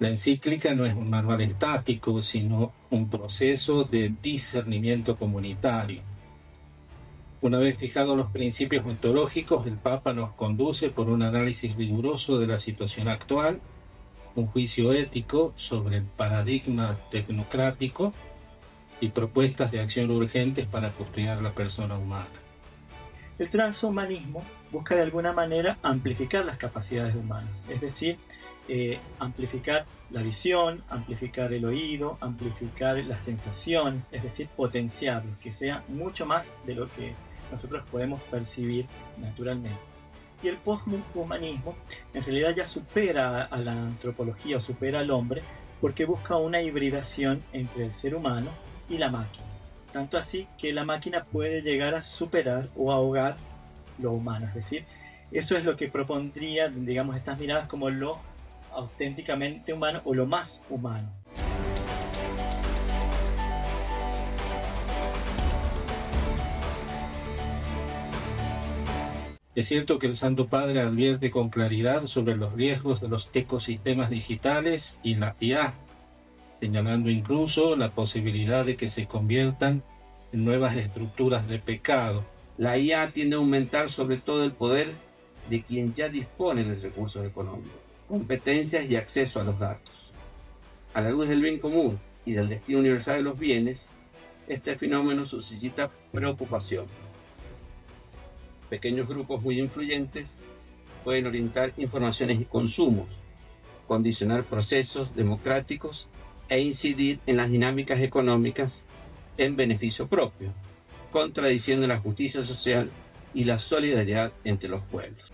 La encíclica no es un manual estático, sino un proceso de discernimiento comunitario. Una vez fijados los principios ontológicos, el Papa nos conduce por un análisis riguroso de la situación actual, un juicio ético sobre el paradigma tecnocrático y propuestas de acción urgentes para custodiar la persona humana. El transhumanismo busca de alguna manera amplificar las capacidades humanas, es decir, amplificar la visión, amplificar el oído, amplificar las sensaciones, es decir, potenciarlos, que sea mucho más de lo que nosotros podemos percibir naturalmente. Y el posthumanismo en realidad ya supera a la antropología o supera al hombre porque busca una hibridación entre el ser humano y la máquina. Tanto así que la máquina puede llegar a superar o ahogar lo humano. Es decir, eso es lo que propondría, digamos, estas miradas como lo auténticamente humano o lo más humano. Es cierto que el Santo Padre advierte con claridad sobre los riesgos de los ecosistemas digitales y la IA, señalando incluso la posibilidad de que se conviertan en nuevas estructuras de pecado. La IA tiende a aumentar sobre todo el poder de quien ya dispone de recursos económicos, competencias y acceso a los datos. A la luz del bien común y del destino universal de los bienes, este fenómeno suscita preocupación. Pequeños grupos muy influyentes pueden orientar informaciones y consumos, condicionar procesos democráticos e incidir en las dinámicas económicas en beneficio propio, contradiciendo la justicia social y la solidaridad entre los pueblos.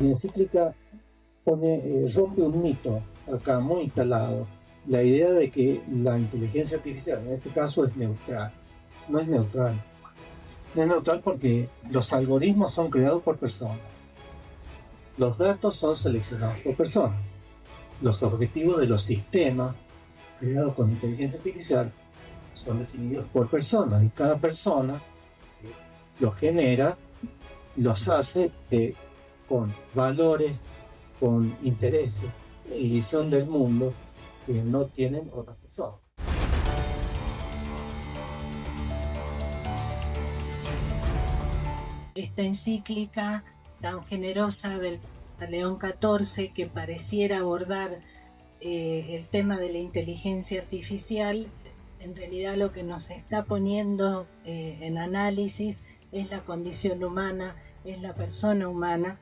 La encíclica rompe un mito acá muy instalado, la idea de que la inteligencia artificial, en este caso, es neutral. No es neutral. No es neutral porque los algoritmos son creados por personas. Los datos son seleccionados por personas. Los objetivos de los sistemas creados con inteligencia artificial son definidos por personas y cada persona los genera, los hace con valores, con intereses y visión del mundo que no tienen otras personas. Esta encíclica tan generosa del León XIV, que pareciera abordar el tema de la inteligencia artificial, en realidad lo que nos está poniendo en análisis es la condición humana, es la persona humana,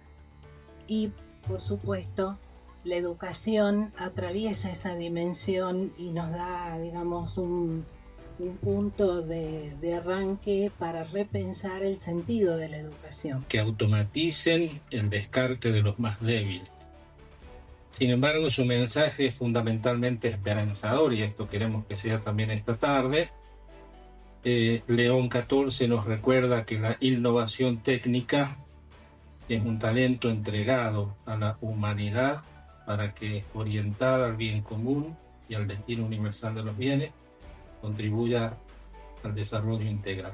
y por supuesto la educación atraviesa esa dimensión y nos da, digamos, un punto de arranque para repensar el sentido de la educación. Que automaticen el descarte de los más débiles. Sin embargo, su mensaje es fundamentalmente esperanzador, y esto queremos que sea también esta tarde. León XIV nos recuerda que la innovación técnica es un talento entregado a la humanidad para que, orientada al bien común y al destino universal de los bienes, contribuya al desarrollo integral.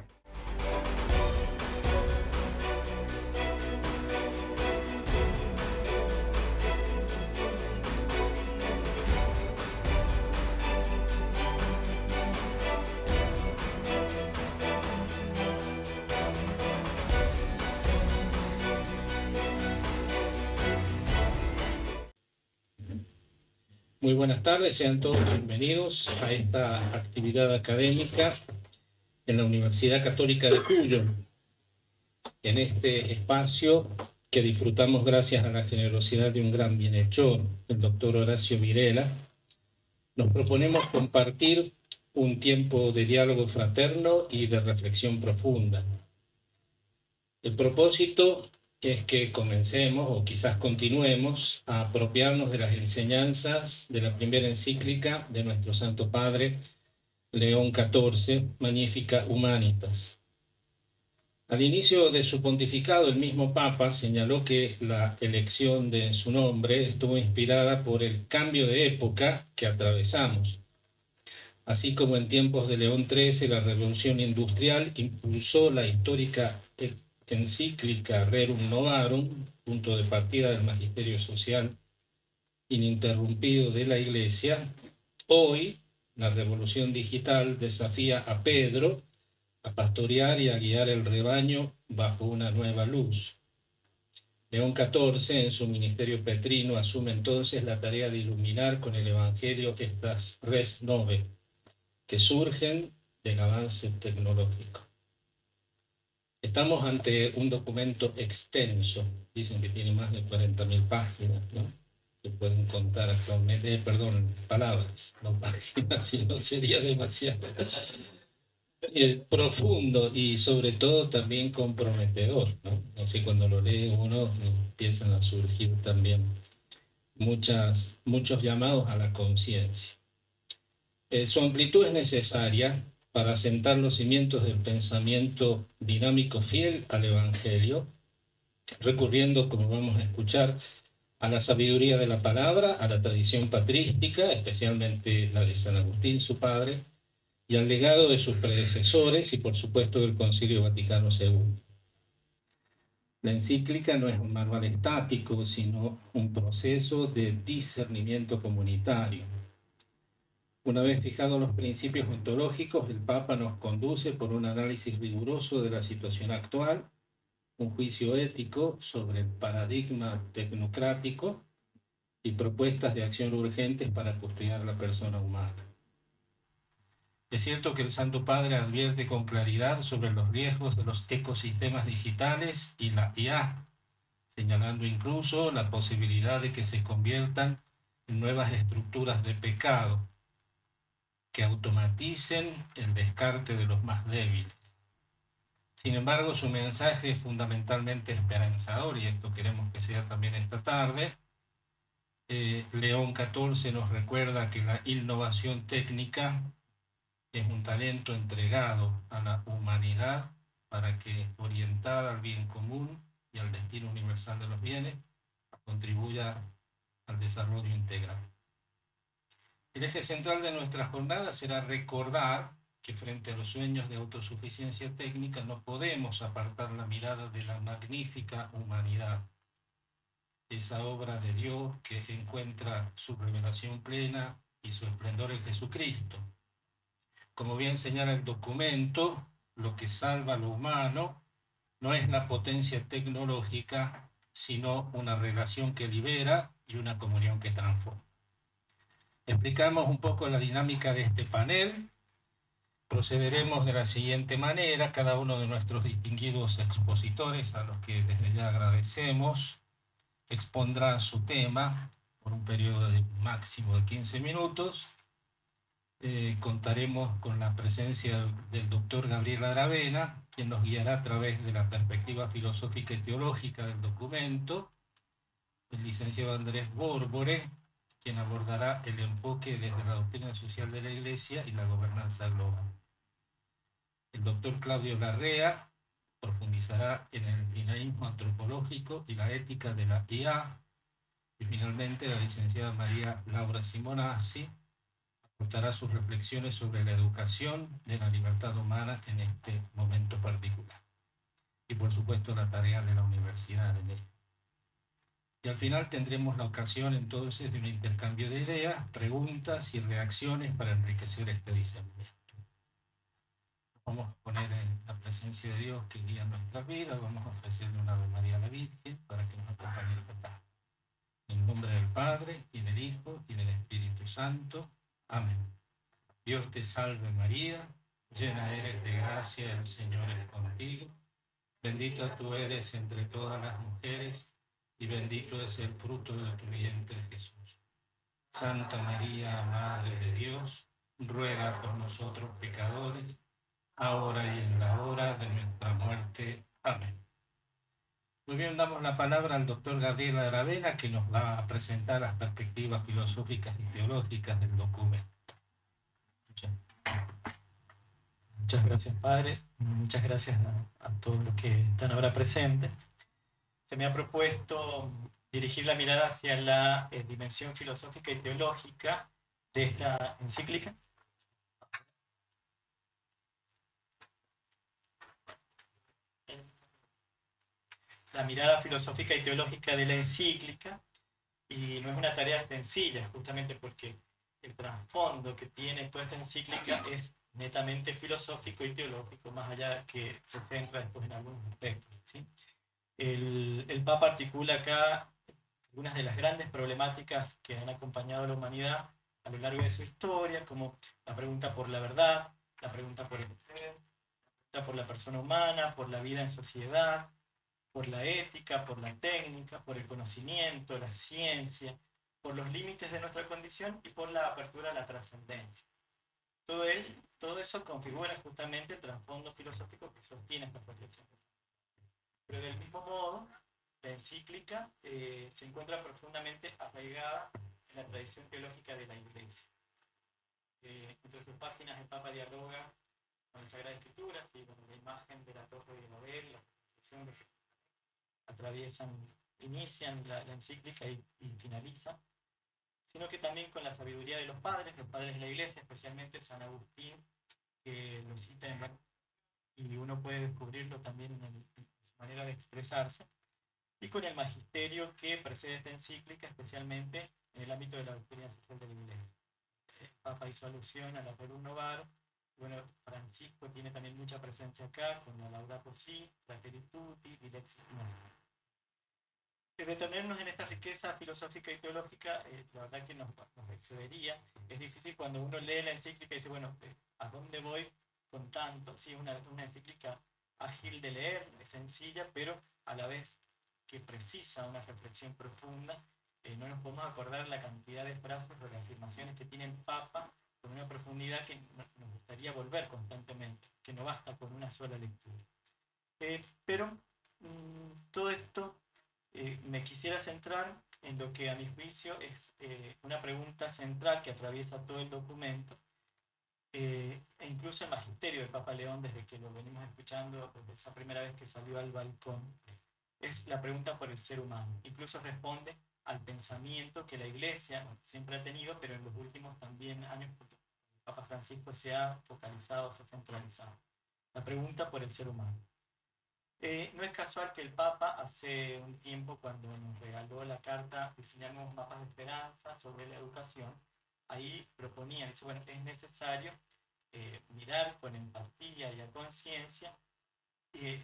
Muy buenas tardes, sean todos bienvenidos a esta actividad académica en la Universidad Católica de Cuyo, en este espacio que disfrutamos gracias a la generosidad de un gran bienhechor, el doctor Horacio Virela. Nos proponemos compartir un tiempo de diálogo fraterno y de reflexión profunda. El propósito es que comencemos, o quizás continuemos, a apropiarnos de las enseñanzas de la primera encíclica de nuestro Santo Padre, León XIV, Magnificat Humanitas. Al inicio de su pontificado, el mismo Papa señaló que la elección de su nombre estuvo inspirada por el cambio de época que atravesamos. Así como en tiempos de León XIII la revolución industrial impulsó la histórica encíclica Rerum Novarum, punto de partida del magisterio social ininterrumpido de la Iglesia, hoy la revolución digital desafía a Pedro a pastorear y a guiar el rebaño bajo una nueva luz. León XIV, en su ministerio petrino, asume entonces la tarea de iluminar con el Evangelio estas res nove, que surgen del avance tecnológico. Estamos ante un documento extenso, dicen que tiene más de 40.000 páginas, ¿no? Se pueden contar actualmente, palabras, no páginas, sino sería demasiado. Profundo y sobre todo también comprometedor, ¿no? Así cuando lo lee uno empiezan a surgir también muchos llamados a la conciencia. Su amplitud es necesaria para sentar los cimientos del pensamiento dinámico fiel al Evangelio, recurriendo, como vamos a escuchar, a la sabiduría de la palabra, a la tradición patrística, especialmente la de San Agustín, su padre, y al legado de sus predecesores y, por supuesto, del Concilio Vaticano II. La encíclica no es un manual estático, sino un proceso de discernimiento comunitario. Una vez fijados los principios ontológicos, el Papa nos conduce por un análisis riguroso de la situación actual, un juicio ético sobre el paradigma tecnocrático y propuestas de acción urgentes para custodiar la persona humana. Es cierto que el Santo Padre advierte con claridad sobre los riesgos de los ecosistemas digitales y la IA, señalando incluso la posibilidad de que se conviertan en nuevas estructuras de pecado, que automaticen el descarte de los más débiles. Sin embargo, su mensaje es fundamentalmente esperanzador, y esto queremos que sea también esta tarde. León XIV nos recuerda que la innovación técnica es un talento entregado a la humanidad para que, orientada al bien común y al destino universal de los bienes, contribuya al desarrollo integral. El eje central de nuestra jornada será recordar que frente a los sueños de autosuficiencia técnica no podemos apartar la mirada de la magnífica humanidad, esa obra de Dios que encuentra su revelación plena y su esplendor en Jesucristo. Como bien señala el documento, lo que salva a lo humano no es la potencia tecnológica, sino una relación que libera y una comunión que transforma. Explicamos un poco la dinámica de este panel. Procederemos de la siguiente manera: cada uno de nuestros distinguidos expositores, a los que desde ya agradecemos, expondrá su tema por un periodo de máximo de 15 minutos. Contaremos con la presencia del doctor Gabriel Aravena, quien nos guiará a través de la perspectiva filosófica y teológica del documento, el licenciado Andrés Bórbore, quien abordará el enfoque desde la doctrina social de la Iglesia y la gobernanza global. El doctor Claudio Larrea profundizará en el dinamismo antropológico y la ética de la IA, y finalmente la licenciada María Laura Simonazzi aportará sus reflexiones sobre la educación de la libertad humana en este momento particular. Y por supuesto la tarea de la universidad en esto. Y al final tendremos la ocasión entonces de un intercambio de ideas, preguntas y reacciones para enriquecer este discernimiento. Vamos a poner en la presencia de Dios que guía nuestras vidas, vamos a ofrecerle una Ave María a la Virgen para que nos acompañe el cantar. En nombre del Padre, y del Hijo, y del Espíritu Santo. Amén. Dios te salve María, llena eres de gracia, el Señor es contigo. Bendita tú eres entre todas las mujeres, y bendito es el fruto de tu vientre Jesús. Santa María, Madre de Dios, ruega por nosotros pecadores, ahora y en la hora de nuestra muerte. Amén. Muy bien, damos la palabra al doctor Gabriel Aravena, que nos va a presentar las perspectivas filosóficas y teológicas del documento. Muchas gracias, Padre. Muchas gracias a todos los que están ahora presentes. Se me ha propuesto dirigir la mirada hacia la dimensión filosófica y teológica de esta encíclica. la mirada filosófica y teológica de la encíclica, y no es una tarea sencilla, justamente porque el trasfondo que tiene toda esta encíclica es netamente filosófico y teológico, más allá de que se centra después en algunos aspectos, ¿sí? El Papa articula acá algunas de las grandes problemáticas que han acompañado a la humanidad a lo largo de su historia, como la pregunta por la verdad, la pregunta por el ser, la pregunta por la persona humana, por la vida en sociedad, por la ética, por la técnica, por el conocimiento, la ciencia, por los límites de nuestra condición y por la apertura a la trascendencia. Todo eso configura justamente el trasfondo filosófico que sostiene esta reflexión. Pero del mismo modo, la encíclica se encuentra profundamente arraigada en la tradición teológica de la Iglesia. Entre sus páginas el Papa dialoga con la Sagrada Escritura, ¿sí? Con la imagen de la Torre de Babel, la construcción de inician la encíclica y finalizan, sino que también con la sabiduría de los padres de la Iglesia, especialmente San Agustín, que lo cita y uno puede descubrirlo también en su manera de expresarse, y con el magisterio que precede esta encíclica, especialmente en el ámbito de la doctrina social de la Iglesia. El Papa hizo alusión a la Rerum Novarum. Bueno, Francisco tiene también mucha presencia acá, con la Laudato Si, Fratelli Tutti, Dilexit Nostri. Detenernos en esta riqueza filosófica y teológica, la verdad que nos excedería. Es difícil cuando uno lee la encíclica y dice, bueno, ¿a dónde voy con tanto? Sí, es una encíclica ágil de leer, es sencilla, pero a la vez que precisa una reflexión profunda. No nos podemos acordar la cantidad de frases o de afirmaciones que tiene el Papa con una profundidad que nos gustaría volver constantemente, que no basta con una sola lectura. Pero todo esto me quisiera centrar en lo que a mi juicio es una pregunta central que atraviesa todo el documento, e incluso el magisterio del Papa León, desde que lo venimos escuchando, desde esa primera vez que salió al balcón, es la pregunta por el ser humano. Incluso responde al pensamiento que la Iglesia siempre ha tenido, pero en los últimos también años, porque el Papa Francisco se ha focalizado, se ha centralizado. La pregunta por el ser humano. No es casual que el Papa hace un tiempo, cuando nos regaló la carta Diseñamos mapas de esperanza sobre la educación, ahí proponía, dice, bueno, es necesario mirar con empatía y a conciencia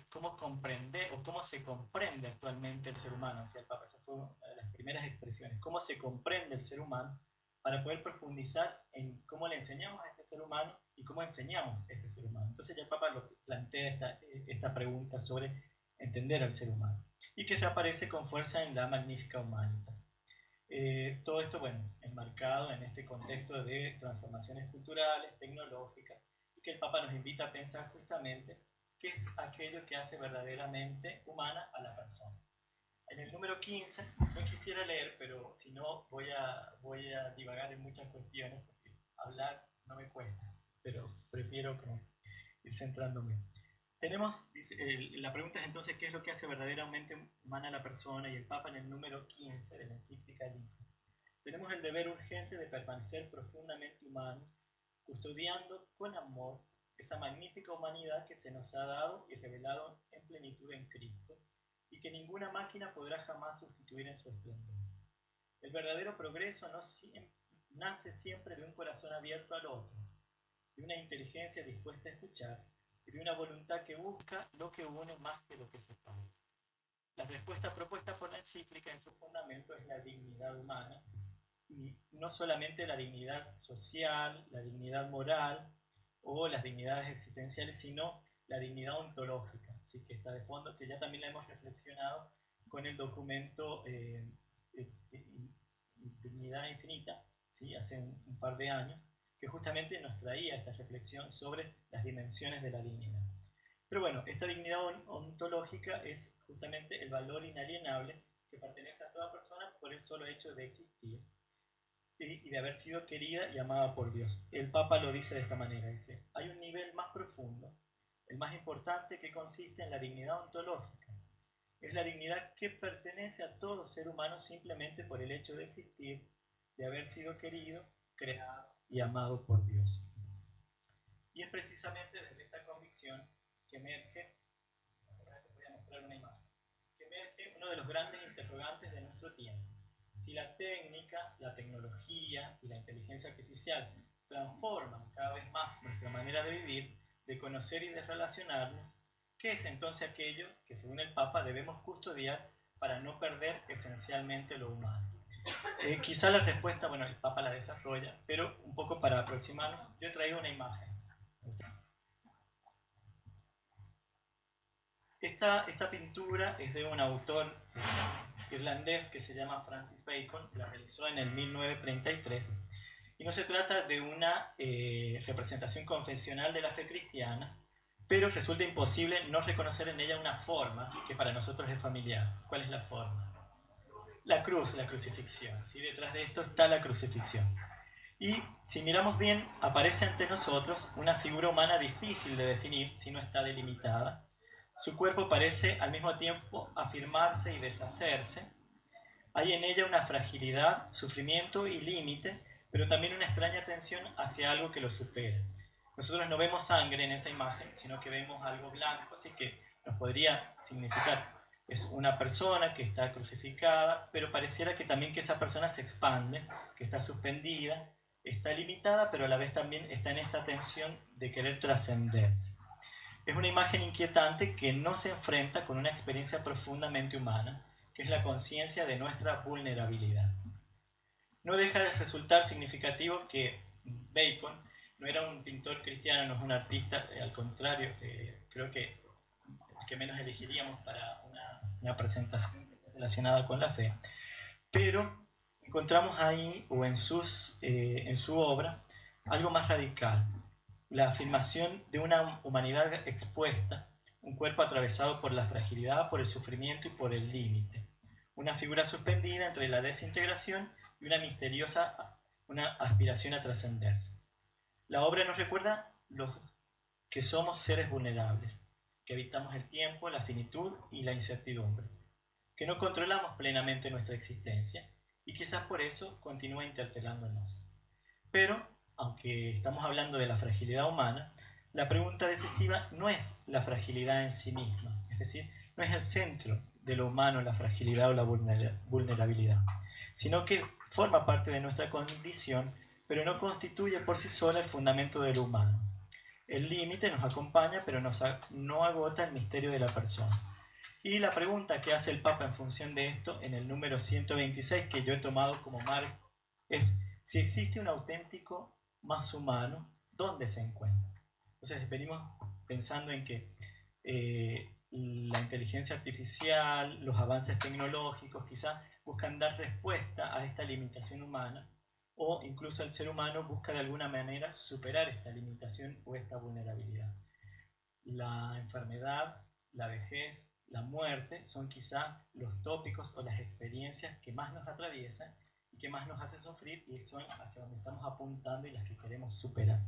cómo comprender o cómo se comprende actualmente el ser humano, decía el Papa. Esa fue una de las primeras expresiones, cómo se comprende el ser humano, para poder profundizar en cómo le enseñamos a este ser humano y cómo enseñamos a este ser humano. Entonces ya el Papa lo plantea esta pregunta sobre entender al ser humano, y que reaparece con fuerza en la Magnificat Humanitas. Todo esto, bueno, enmarcado en este contexto de transformaciones culturales, tecnológicas, y que el Papa nos invita a pensar justamente qué es aquello que hace verdaderamente humana a la persona. En el número 15, no quisiera leer, pero si no voy a divagar en muchas cuestiones, porque hablar no me cuesta, pero prefiero como ir centrándome. La pregunta es entonces, ¿qué es lo que hace verdaderamente humana a la persona? Y el Papa en el número 15 de la encíclica dice: tenemos el deber urgente de permanecer profundamente humanos, custodiando con amor esa magnífica humanidad que se nos ha dado y revelado en plenitud en Cristo, y que ninguna máquina podrá jamás sustituir en su esplendor. El verdadero progreso nace siempre de un corazón abierto al otro, de una inteligencia dispuesta a escuchar y de una voluntad que busca lo que une más que lo que separa. La respuesta propuesta por la encíclica en su fundamento es la dignidad humana, y no solamente la dignidad social, la dignidad moral o las dignidades existenciales, sino la dignidad ontológica, ¿sí? Que está de fondo, que ya también la hemos reflexionado con el documento Dignidad Infinita, ¿sí? Hace un par de años, que justamente nos traía esta reflexión sobre las dimensiones de la dignidad. Pero bueno, esta dignidad ontológica es justamente el valor inalienable que pertenece a toda persona por el solo hecho de existir y de haber sido querida y amada por Dios. El Papa lo dice de esta manera, dice: hay un nivel más profundo, el más importante, que consiste en la dignidad ontológica. Es la dignidad que pertenece a todo ser humano simplemente por el hecho de existir, de haber sido querido, creado y amado por Dios. Y es precisamente desde esta convicción que emerge, voy a mostrar una imagen, que emerge los grandes interrogantes de nuestro tiempo. Si la técnica, la tecnología y la inteligencia artificial transforman cada vez más nuestra manera de vivir, de conocer y de relacionarnos, ¿qué es entonces aquello que, según el Papa, debemos custodiar para no perder esencialmente lo humano? Quizá la respuesta, bueno, el Papa la desarrolla, pero un poco para aproximarnos, yo he traído una imagen. Esta pintura es de un autor irlandés que se llama Francis Bacon, la realizó en el 1933, y no se trata de una representación convencional de la fe cristiana, pero resulta imposible no reconocer en ella una forma que para nosotros es familiar. ¿Cuál es la forma? La cruz, la crucifixión. ¿Sí? Detrás de esto está la crucifixión. Y si miramos bien, aparece ante nosotros una figura humana difícil de definir si no está delimitada. Su cuerpo parece al mismo tiempo afirmarse y deshacerse. Hay en ella una fragilidad, sufrimiento y límite, pero también una extraña tensión hacia algo que lo supera. Nosotros no vemos sangre en esa imagen, sino que vemos algo blanco, así que nos podría significar, es una persona que está crucificada, pero pareciera que también que esa persona se expande, que está suspendida, está limitada, pero a la vez también está en esta tensión de querer trascenderse. Es una imagen inquietante que no se enfrenta con una experiencia profundamente humana, que es la conciencia de nuestra vulnerabilidad. No deja de resultar significativo que Bacon no era un pintor cristiano, no es un artista, al contrario, creo que el que menos elegiríamos para una presentación relacionada con la fe, pero encontramos ahí, o en su obra, algo más radical, la afirmación de una humanidad expuesta, un cuerpo atravesado por la fragilidad, por el sufrimiento y por el límite, una figura suspendida entre la desintegración y una misteriosa aspiración a trascenderse. La obra nos recuerda que somos seres vulnerables, que habitamos el tiempo, la finitud y la incertidumbre, que no controlamos plenamente nuestra existencia y quizás por eso continúa interpelándonos. Pero, aunque estamos hablando de la fragilidad humana, la pregunta decisiva no es la fragilidad en sí misma, es decir, no es el centro de lo humano la fragilidad o la vulnerabilidad, sino que forma parte de nuestra condición, pero no constituye por sí sola el fundamento de lo humano. El límite nos acompaña, pero no agota el misterio de la persona. Y la pregunta que hace el Papa en función de esto, en el número 126, que yo he tomado como marco, es si existe un auténtico más humano, ¿dónde se encuentra? Entonces venimos pensando en que la inteligencia artificial, los avances tecnológicos quizás buscan dar respuesta a esta limitación humana, o incluso el ser humano busca de alguna manera superar esta limitación o esta vulnerabilidad. La enfermedad, la vejez, la muerte son quizá los tópicos o las experiencias que más nos atraviesan y que más nos hacen sufrir, y son hacia donde estamos apuntando y las que queremos superar.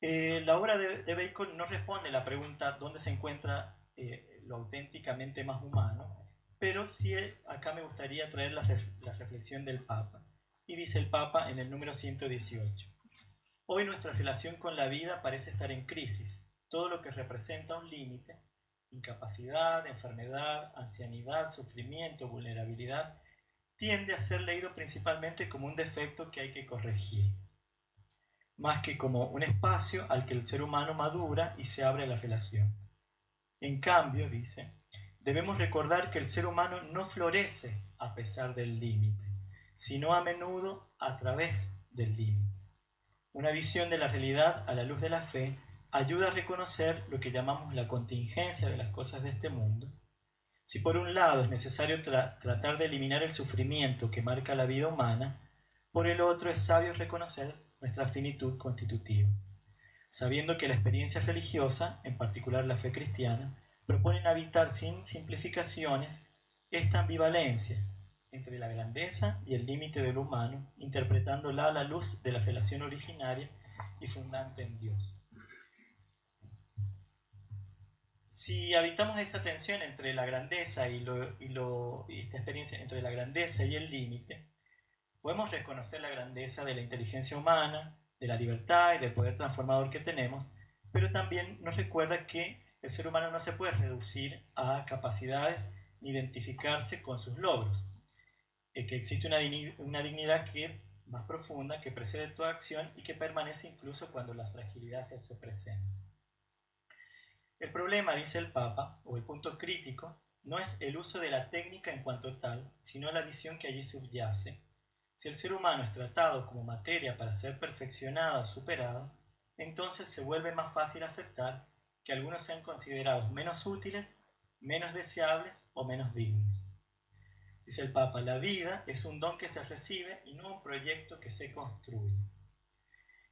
La obra de Bacon no responde a la pregunta ¿dónde se encuentra lo auténticamente más humano? Pero sí acá me gustaría traer la reflexión del Papa. Y dice el Papa en el número 118. Hoy nuestra relación con la vida parece estar en crisis. Todo lo que representa un límite, incapacidad, enfermedad, ancianidad, sufrimiento, vulnerabilidad, tiende a ser leído principalmente como un defecto que hay que corregir, más que como un espacio al que el ser humano madura y se abre a la relación. En cambio, dice, debemos recordar que el ser humano no florece a pesar del límite, sino a menudo a través del límite. Una visión de la realidad a la luz de la fe ayuda a reconocer lo que llamamos la contingencia de las cosas de este mundo. Si por un lado es necesario tratar de eliminar el sufrimiento que marca la vida humana, por el otro es sabio reconocer nuestra finitud constitutiva, sabiendo que la experiencia religiosa, en particular la fe cristiana, proponen habitar sin simplificaciones esta ambivalencia entre la grandeza y el límite de lo humano, interpretándola a la luz de la relación originaria y fundante en Dios. Si habitamos esta tensión entre la grandeza y esta experiencia entre la grandeza y el límite, podemos reconocer la grandeza de la inteligencia humana, de la libertad y del poder transformador que tenemos, pero también nos recuerda que el ser humano no se puede reducir a capacidades ni identificarse con sus logros, que existe una dignidad que más profunda, que precede toda acción y que permanece incluso cuando la fragilidad se hace presente. El problema, dice el Papa, o el punto crítico, no es el uso de la técnica en cuanto tal, sino la visión que allí subyace. Si el ser humano es tratado como materia para ser perfeccionado o superado, entonces se vuelve más fácil aceptar que algunos sean considerados menos útiles, menos deseables o menos dignos. Dice el Papa, la vida es un don que se recibe y no un proyecto que se construye.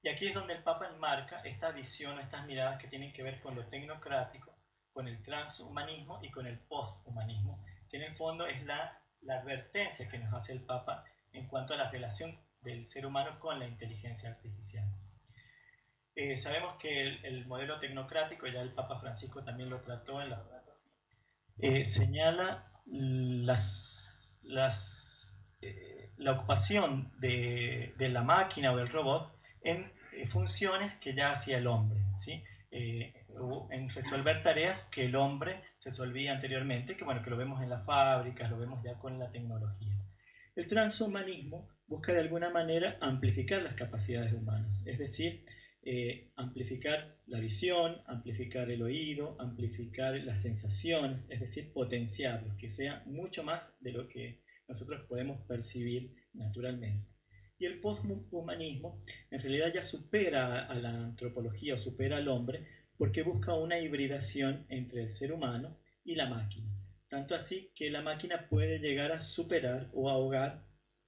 Y aquí es donde el Papa enmarca esta visión, estas miradas que tienen que ver con lo tecnocrático, con el transhumanismo y con el posthumanismo, que en el fondo es la advertencia que nos hace el Papa en cuanto a la relación del ser humano con la inteligencia artificial. Sabemos que el modelo tecnocrático, ya el Papa Francisco también lo trató en la señala la ocupación de la máquina o del robot en funciones que ya hacía el hombre, ¿sí? En resolver tareas que el hombre resolvía anteriormente, que bueno, que lo vemos en las fábricas, lo vemos ya con la tecnología. El transhumanismo busca de alguna manera amplificar las capacidades humanas, es decir, amplificar la visión, amplificar el oído, amplificar las sensaciones, es decir, potenciarlos, que sea mucho más de lo que nosotros podemos percibir naturalmente. Y el posthumanismo en realidad ya supera a la antropología o supera al hombre porque busca una hibridación entre el ser humano y la máquina. Tanto así que la máquina puede llegar a superar o ahogar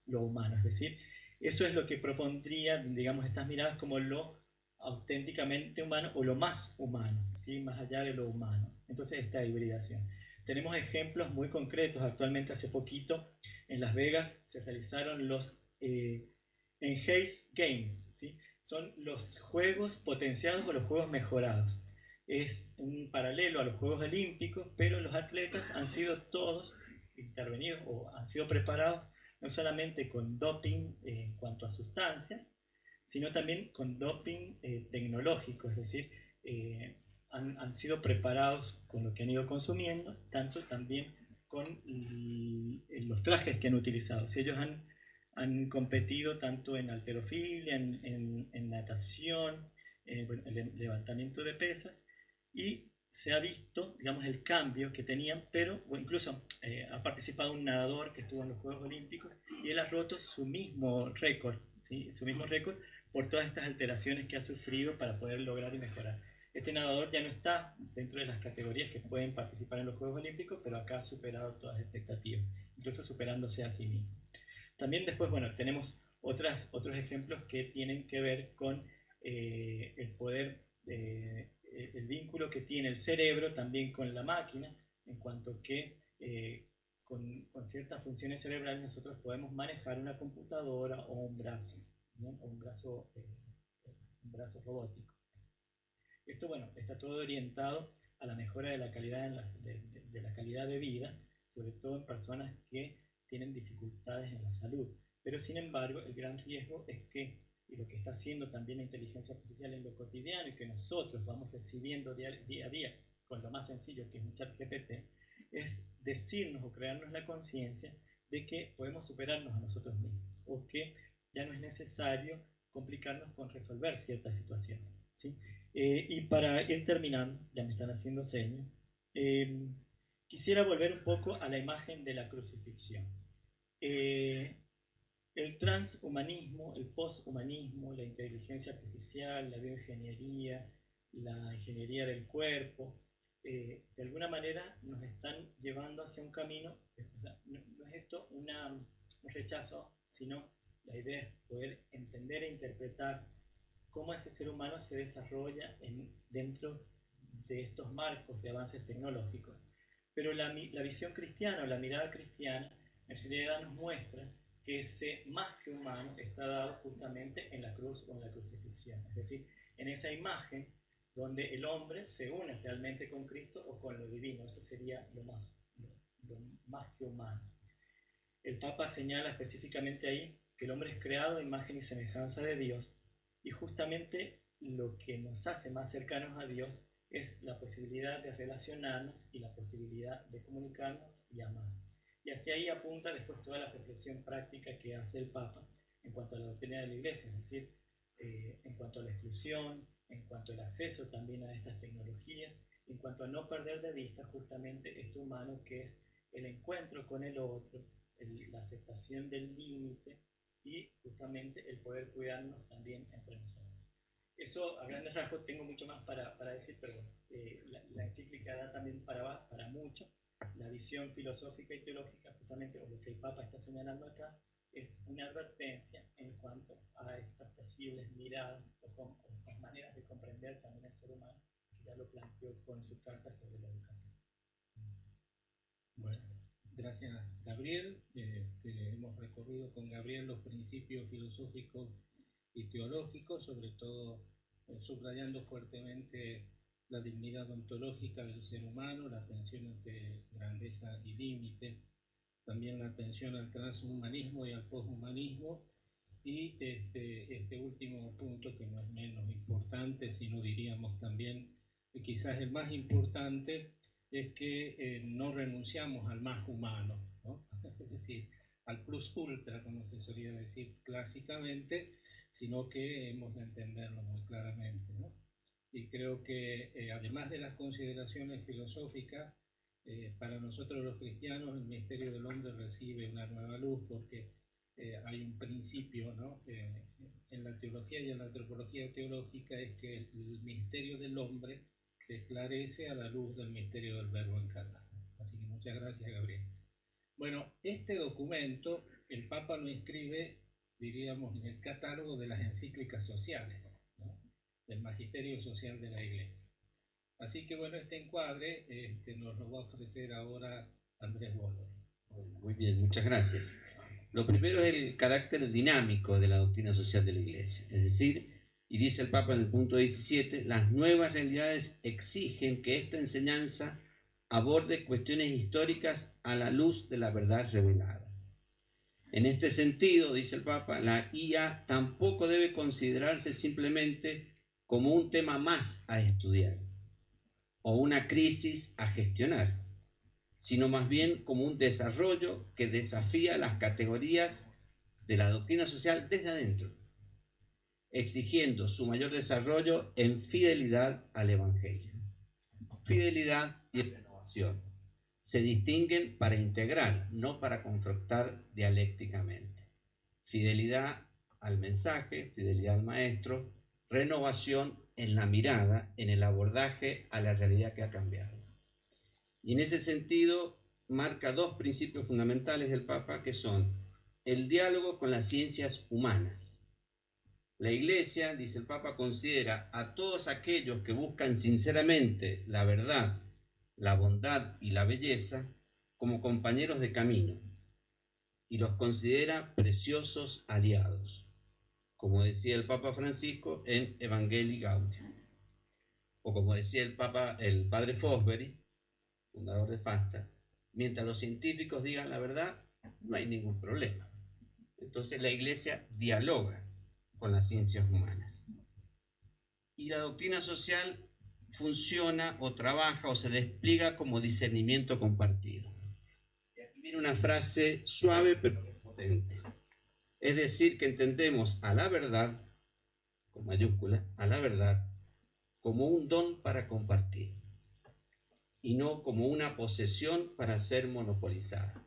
lo humano. Es decir, eso es lo que propondría, digamos, estas miradas como lo auténticamente humano o lo más humano, ¿sí? Más allá de lo humano. Entonces, esta hibridación. Tenemos ejemplos muy concretos. Actualmente, hace poquito, en Las Vegas se realizaron los Enhanced Games, ¿sí? Son los juegos potenciados o los juegos mejorados. Es un paralelo a los Juegos Olímpicos, pero los atletas han sido todos intervenidos o han sido preparados no solamente con doping en cuanto a sustancias, sino también con doping tecnológico, es decir, han sido preparados con lo que han ido consumiendo, tanto también con los trajes que han utilizado. Si ellos han competido tanto en halterofilia, en natación, en levantamiento de pesas, y se ha visto, digamos, el cambio que tenían, pero incluso ha participado un nadador que estuvo en los Juegos Olímpicos y él ha roto su mismo récord, ¿sí? Su mismo récord por todas estas alteraciones que ha sufrido para poder lograr y mejorar. Este nadador ya no está dentro de las categorías que pueden participar en los Juegos Olímpicos, pero acá ha superado todas las expectativas, incluso superándose a sí mismo. También después, bueno, tenemos otros ejemplos que tienen que ver con el poder, el vínculo que tiene el cerebro también con la máquina, en cuanto que con ciertas funciones cerebrales nosotros podemos manejar una computadora o un brazo, ¿no? O un brazo robótico. Esto, bueno, está todo orientado a la mejora de la calidad, de la calidad de vida, sobre todo en personas que tienen dificultades en la salud. Pero sin embargo, el gran riesgo es que, y lo que está haciendo también la inteligencia artificial en lo cotidiano y que nosotros vamos recibiendo día a día con lo más sencillo que es un chat GPT, es decirnos o crearnos la conciencia de que podemos superarnos a nosotros mismos o que ya no es necesario complicarnos con resolver ciertas situaciones, ¿sí? Y para ir terminando, ya me están haciendo señas, quisiera volver un poco a la imagen de la crucifixión. El transhumanismo, el posthumanismo, la inteligencia artificial, la bioingeniería, la ingeniería del cuerpo, de alguna manera nos están llevando hacia un camino, no es esto un rechazo, sino la idea es poder entender e interpretar cómo ese ser humano se desarrolla dentro de estos marcos de avances tecnológicos. Pero la visión cristiana o la mirada cristiana en realidad nos muestra que ese más que humano está dado justamente en la cruz o en la crucifixión. Es decir, en esa imagen donde el hombre se une realmente con Cristo o con lo divino. Eso sería lo más que humano. El Papa señala específicamente ahí que el hombre es creado a imagen y semejanza de Dios, y justamente lo que nos hace más cercanos a Dios es la posibilidad de relacionarnos y la posibilidad de comunicarnos y amar. Y hacia ahí apunta después toda la reflexión práctica que hace el Papa en cuanto a la doctrina de la Iglesia, es decir, en cuanto a la exclusión, en cuanto al acceso también a estas tecnologías, en cuanto a no perder de vista justamente esto humano que es el encuentro con el otro, la aceptación del límite y justamente el poder cuidarnos también entre nosotros. Eso, a grandes rasgos, tengo mucho más para decir, pero bueno, la encíclica da también para mucho. La visión filosófica y teológica, justamente, o lo que el Papa está señalando acá, es una advertencia en cuanto a estas posibles miradas o estas maneras de comprender también al ser humano, que ya lo planteó con su carta sobre la educación. Bueno, gracias Gabriel. Hemos recorrido con Gabriel los principios filosóficos y teológicos, sobre todo subrayando fuertemente la dignidad ontológica del ser humano, la atención entre grandeza y límite, también la atención al transhumanismo y al poshumanismo, y este último punto, que no es menos importante, sino diríamos también quizás el más importante, es que no renunciamos al más humano, ¿no? Es decir, al plus ultra, como se solía decir clásicamente, sino que hemos de entenderlo muy claramente, ¿no? Y creo que además de las consideraciones filosóficas, para nosotros los cristianos el misterio del hombre recibe una nueva luz, porque hay un principio, ¿no? En la teología y en la antropología teológica, es que el misterio del hombre se esclarece a la luz del misterio del Verbo encarnado. Así que muchas gracias, Gabriel. Bueno, este documento el Papa lo inscribe, diríamos, en el catálogo de las encíclicas sociales, ¿no? Del magisterio social de la Iglesia. Así que bueno, este encuadre nos lo va a ofrecer ahora Andrés Bóldoli. Muy bien, muchas gracias. Lo primero es el carácter dinámico de la doctrina social de la Iglesia, es decir, y dice el Papa en el punto 17, las nuevas realidades exigen que esta enseñanza aborde cuestiones históricas a la luz de la verdad revelada. En este sentido, dice el Papa, la IA tampoco debe considerarse simplemente como un tema más a estudiar o una crisis a gestionar, sino más bien como un desarrollo que desafía las categorías de la doctrina social desde adentro, exigiendo su mayor desarrollo en fidelidad al Evangelio. Fidelidad y renovación se distinguen para integrar, no para confrontar dialécticamente. Fidelidad al mensaje, fidelidad al maestro, renovación en la mirada, en el abordaje a la realidad que ha cambiado. Y en ese sentido marca dos principios fundamentales del Papa, que son el diálogo con las ciencias humanas. La Iglesia, dice el Papa, considera a todos aquellos que buscan sinceramente la verdad, la bondad y la belleza como compañeros de camino, y los considera preciosos aliados, como decía el Papa Francisco en Evangelii Gaudium, o como decía el padre Fosbury, fundador de FASTA, mientras los científicos digan la verdad, no hay ningún problema. Entonces la Iglesia dialoga con las ciencias humanas. Y la doctrina social funciona o trabaja o se despliega como discernimiento compartido. Y aquí viene una frase suave pero potente. Es decir, que entendemos a la verdad, con mayúscula, a la verdad, como un don para compartir, y no como una posesión para ser monopolizada.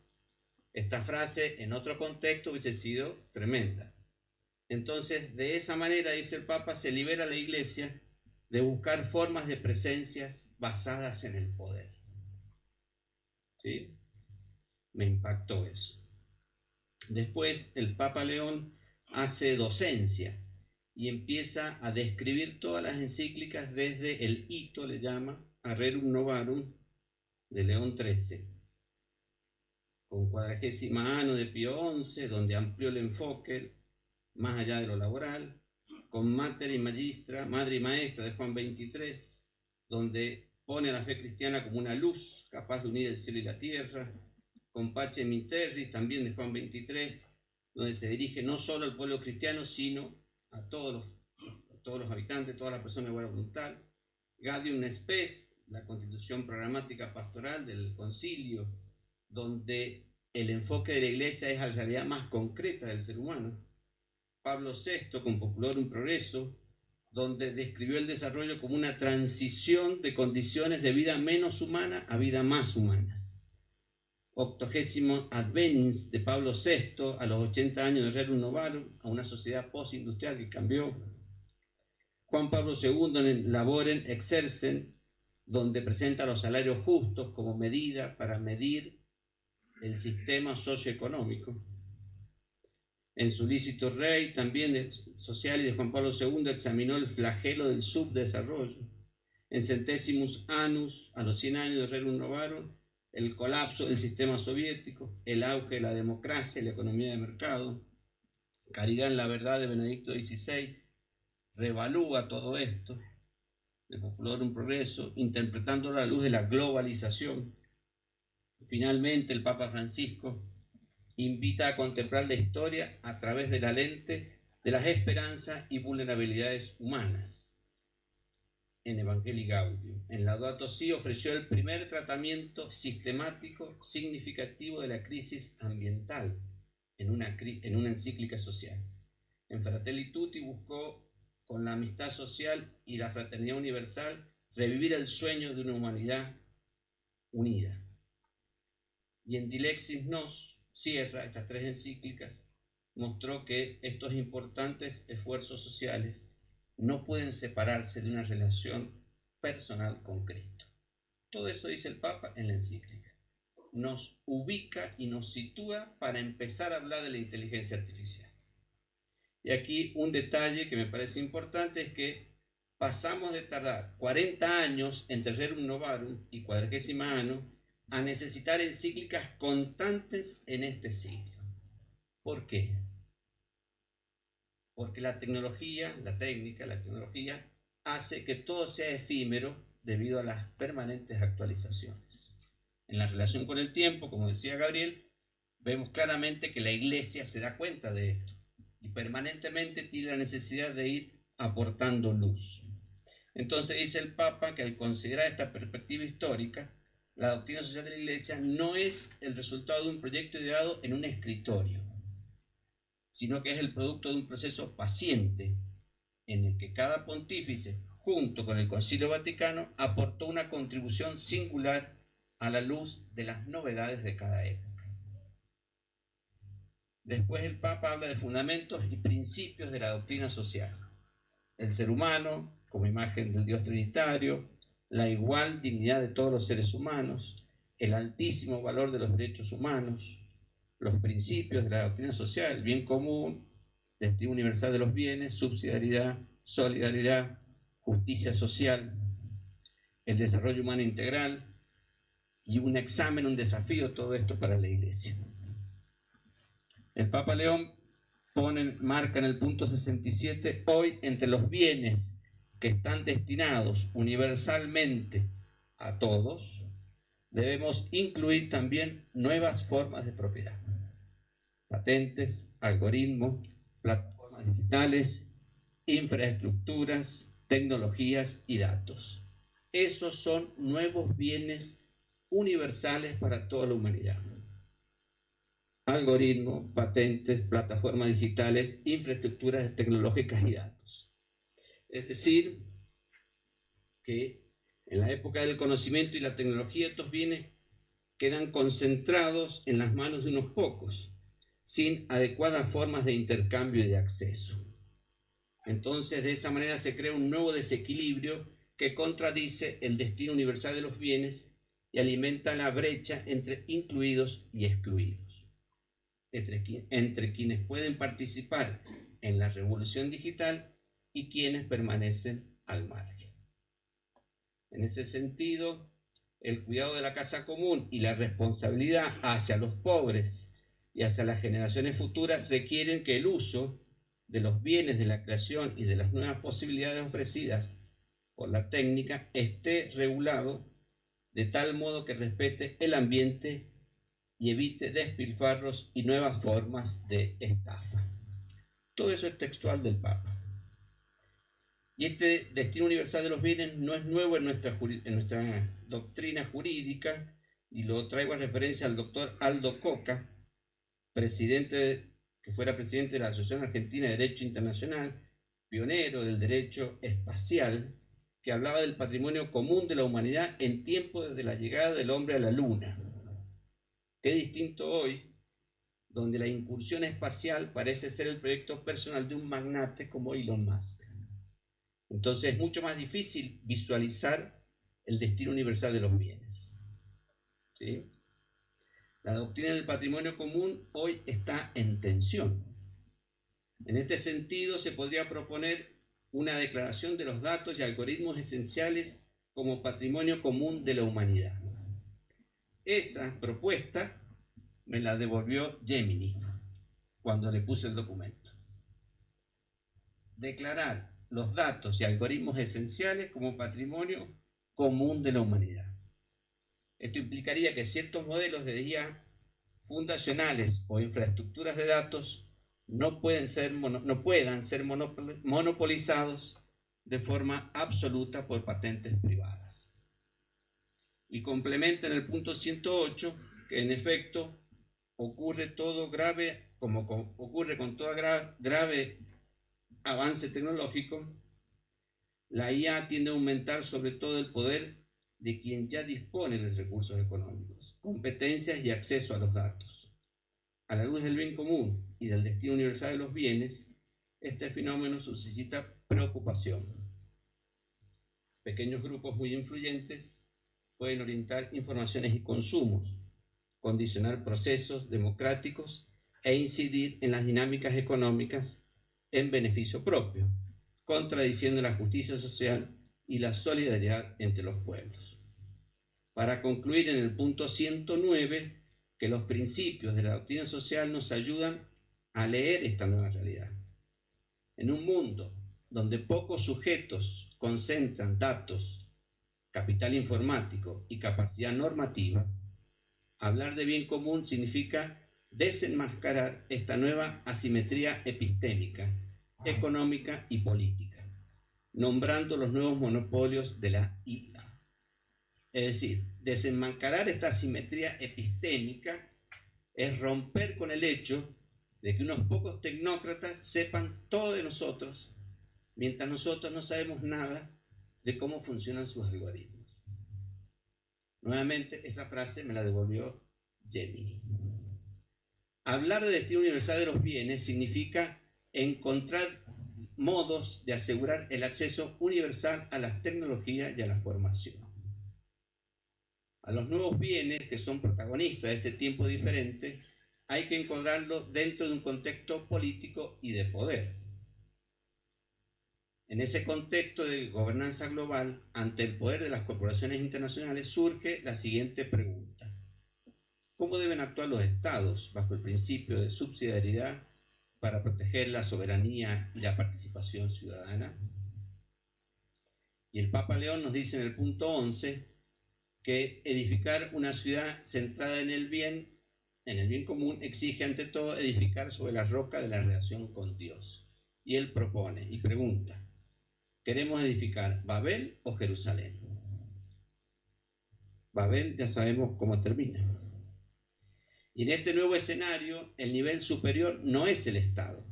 Esta frase en otro contexto hubiese sido tremenda. Entonces, de esa manera, dice el Papa, se libera la Iglesia de buscar formas de presencias basadas en el poder. ¿Sí? Me impactó eso. Después, el Papa León hace docencia y empieza a describir todas las encíclicas desde el hito, le llama, a Rerum Novarum de León XIII, con 40º Anno de Pío XI, donde amplió el enfoque más allá de lo laboral, con Mater y Magistra, Madre y Maestra de Juan XXIII, donde pone a la fe cristiana como una luz capaz de unir el cielo y la tierra, con Pacem in Terris, también de Juan XXIII, donde se dirige no solo al pueblo cristiano, sino a todos los habitantes, todas las personas de buena voluntad, Gaudium Spes, la constitución programática pastoral del concilio, donde el enfoque de la Iglesia es a la realidad más concreta del ser humano. Pablo VI, con Populorum Progresso, donde describió el desarrollo como una transición de condiciones de vida menos humana a vida más humanas. 80º Adveniens de Pablo VI, a los 80 años de Rerum Novarum, a una sociedad postindustrial que cambió. Juan Pablo II en Laborem Exercens, donde presenta los salarios justos como medida para medir el sistema socioeconómico. En su Licito Rei, también social, y de Juan Pablo II, examinó el flagelo del subdesarrollo. En Centesimus Annus, a los 100 años de Rerum Novarum, el colapso del sistema soviético, el auge de la democracia y la economía de mercado. Caridad en la verdad de Benedicto XVI revalúa todo esto, de Populorum Progresso, interpretándolo a la luz de la globalización. Finalmente, el Papa Francisco invita a contemplar la historia a través de la lente de las esperanzas y vulnerabilidades humanas. En Evangelii Gaudium, en Laudato Si, ofreció el primer tratamiento sistemático significativo de la crisis ambiental en una encíclica social. En Fratelli Tutti buscó, con la amistad social y la fraternidad universal, revivir el sueño de una humanidad unida. Y en Dilexis Nos, cierra estas 3 encíclicas, mostró que estos importantes esfuerzos sociales no pueden separarse de una relación personal con Cristo. Todo eso dice el Papa en la encíclica. Nos ubica y nos sitúa para empezar a hablar de la inteligencia artificial. Y aquí un detalle que me parece importante es que pasamos de tardar 40 años entre Rerum Novarum y 40º Annus a necesitar encíclicas constantes en este siglo. ¿Por qué? Porque la tecnología hace que todo sea efímero debido a las permanentes actualizaciones. En la relación con el tiempo, como decía Gabriel, vemos claramente que la Iglesia se da cuenta de esto y permanentemente tiene la necesidad de ir aportando luz. Entonces dice el Papa que al considerar esta perspectiva histórica, la doctrina social de la Iglesia no es el resultado de un proyecto ideado en un escritorio, sino que es el producto de un proceso paciente en el que cada pontífice, junto con el Concilio Vaticano, aportó una contribución singular a la luz de las novedades de cada época. Después el Papa habla de fundamentos y principios de la doctrina social. El ser humano como imagen del Dios Trinitario, la igual dignidad de todos los seres humanos, el altísimo valor de los derechos humanos, los principios de la doctrina social, el bien común, destino universal de los bienes, subsidiariedad, solidaridad, justicia social, el desarrollo humano integral y un examen, un desafío, todo esto para la Iglesia. El Papa León marca en el punto 67, hoy entre los bienes que están destinados universalmente a todos, debemos incluir también nuevas formas de propiedad, patentes, algoritmos, plataformas digitales, infraestructuras, tecnologías y datos. Esos son nuevos bienes universales para toda la humanidad. Algoritmos, patentes, plataformas digitales, infraestructuras tecnológicas y datos. Es decir, que en la época del conocimiento y la tecnología estos bienes quedan concentrados en las manos de unos pocos, sin adecuadas formas de intercambio y de acceso. Entonces, de esa manera se crea un nuevo desequilibrio que contradice el destino universal de los bienes y alimenta la brecha entre incluidos y excluidos, entre quienes pueden participar en la revolución digital y quienes permanecen al margen. En ese sentido, el cuidado de la casa común y la responsabilidad hacia los pobres y hacia las generaciones futuras requieren que el uso de los bienes de la creación y de las nuevas posibilidades ofrecidas por la técnica esté regulado de tal modo que respete el ambiente y evite despilfarros y nuevas formas de estafa. Todo eso es textual del Papa. Y este destino universal de los bienes no es nuevo en nuestra doctrina jurídica, y lo traigo a referencia al doctor Aldo Coca, que fuera presidente de la Asociación Argentina de Derecho Internacional, pionero del derecho espacial, que hablaba del patrimonio común de la humanidad en tiempos desde la llegada del hombre a la Luna. Qué distinto hoy, donde la incursión espacial parece ser el proyecto personal de un magnate como Elon Musk. Entonces es mucho más difícil visualizar el destino universal de los bienes. ¿Sí? La doctrina del patrimonio común hoy está en tensión. En este sentido, se podría proponer una declaración de los datos y algoritmos esenciales como patrimonio común de la humanidad. Esa propuesta me la devolvió Gemini cuando le puse el documento. Declarar los datos y algoritmos esenciales como patrimonio común de la humanidad. Esto implicaría que ciertos modelos de IA fundacionales o infraestructuras de datos no puedan ser monopolizados de forma absoluta por patentes privadas. Y complementa en el punto 108 que en efecto ocurre con todo grave avance tecnológico, la IA tiende a aumentar sobre todo el poder de quien ya dispone de recursos económicos, competencias y acceso a los datos. A la luz del bien común y del destino universal de los bienes, este fenómeno suscita preocupación. Pequeños grupos muy influyentes pueden orientar informaciones y consumos, condicionar procesos democráticos e incidir en las dinámicas económicas en beneficio propio, contradiciendo la justicia social y la solidaridad entre los pueblos. Para concluir en el punto 109, que los principios de la doctrina social nos ayudan a leer esta nueva realidad. En un mundo donde pocos sujetos concentran datos, capital informático y capacidad normativa, hablar de bien común significa desenmascarar esta nueva asimetría epistémica, económica y política, nombrando los nuevos monopolios de la IA. Es decir, desenmascarar esta asimetría epistémica es romper con el hecho de que unos pocos tecnócratas sepan todo de nosotros, mientras nosotros no sabemos nada de cómo funcionan sus algoritmos. Nuevamente, esa frase me la devolvió Gemini. Hablar de destino universal de los bienes significa encontrar modos de asegurar el acceso universal a las tecnologías y a la formación. A los nuevos bienes que son protagonistas de este tiempo diferente, hay que encontrarlos dentro de un contexto político y de poder. En ese contexto de gobernanza global, ante el poder de las corporaciones internacionales, surge la siguiente pregunta: ¿cómo deben actuar los estados bajo el principio de subsidiariedad para proteger la soberanía y la participación ciudadana? Y el Papa León nos dice en el punto 11 que edificar una ciudad centrada en el bien común, exige ante todo edificar sobre la roca de la relación con Dios. Y él propone y pregunta: ¿queremos edificar Babel o Jerusalén? Babel ya sabemos cómo termina. Y en este nuevo escenario, el nivel superior no es el Estado,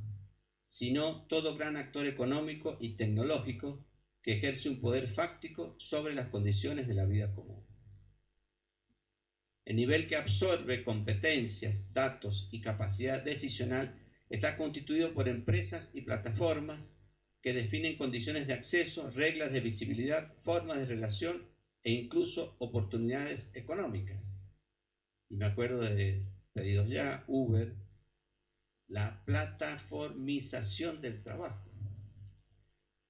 sino todo gran actor económico y tecnológico que ejerce un poder fáctico sobre las condiciones de la vida común. El nivel que absorbe competencias, datos y capacidad decisional está constituido por empresas y plataformas que definen condiciones de acceso, reglas de visibilidad, formas de relación e incluso oportunidades económicas. Y me acuerdo de Pedidos Ya, Uber, la plataformización del trabajo.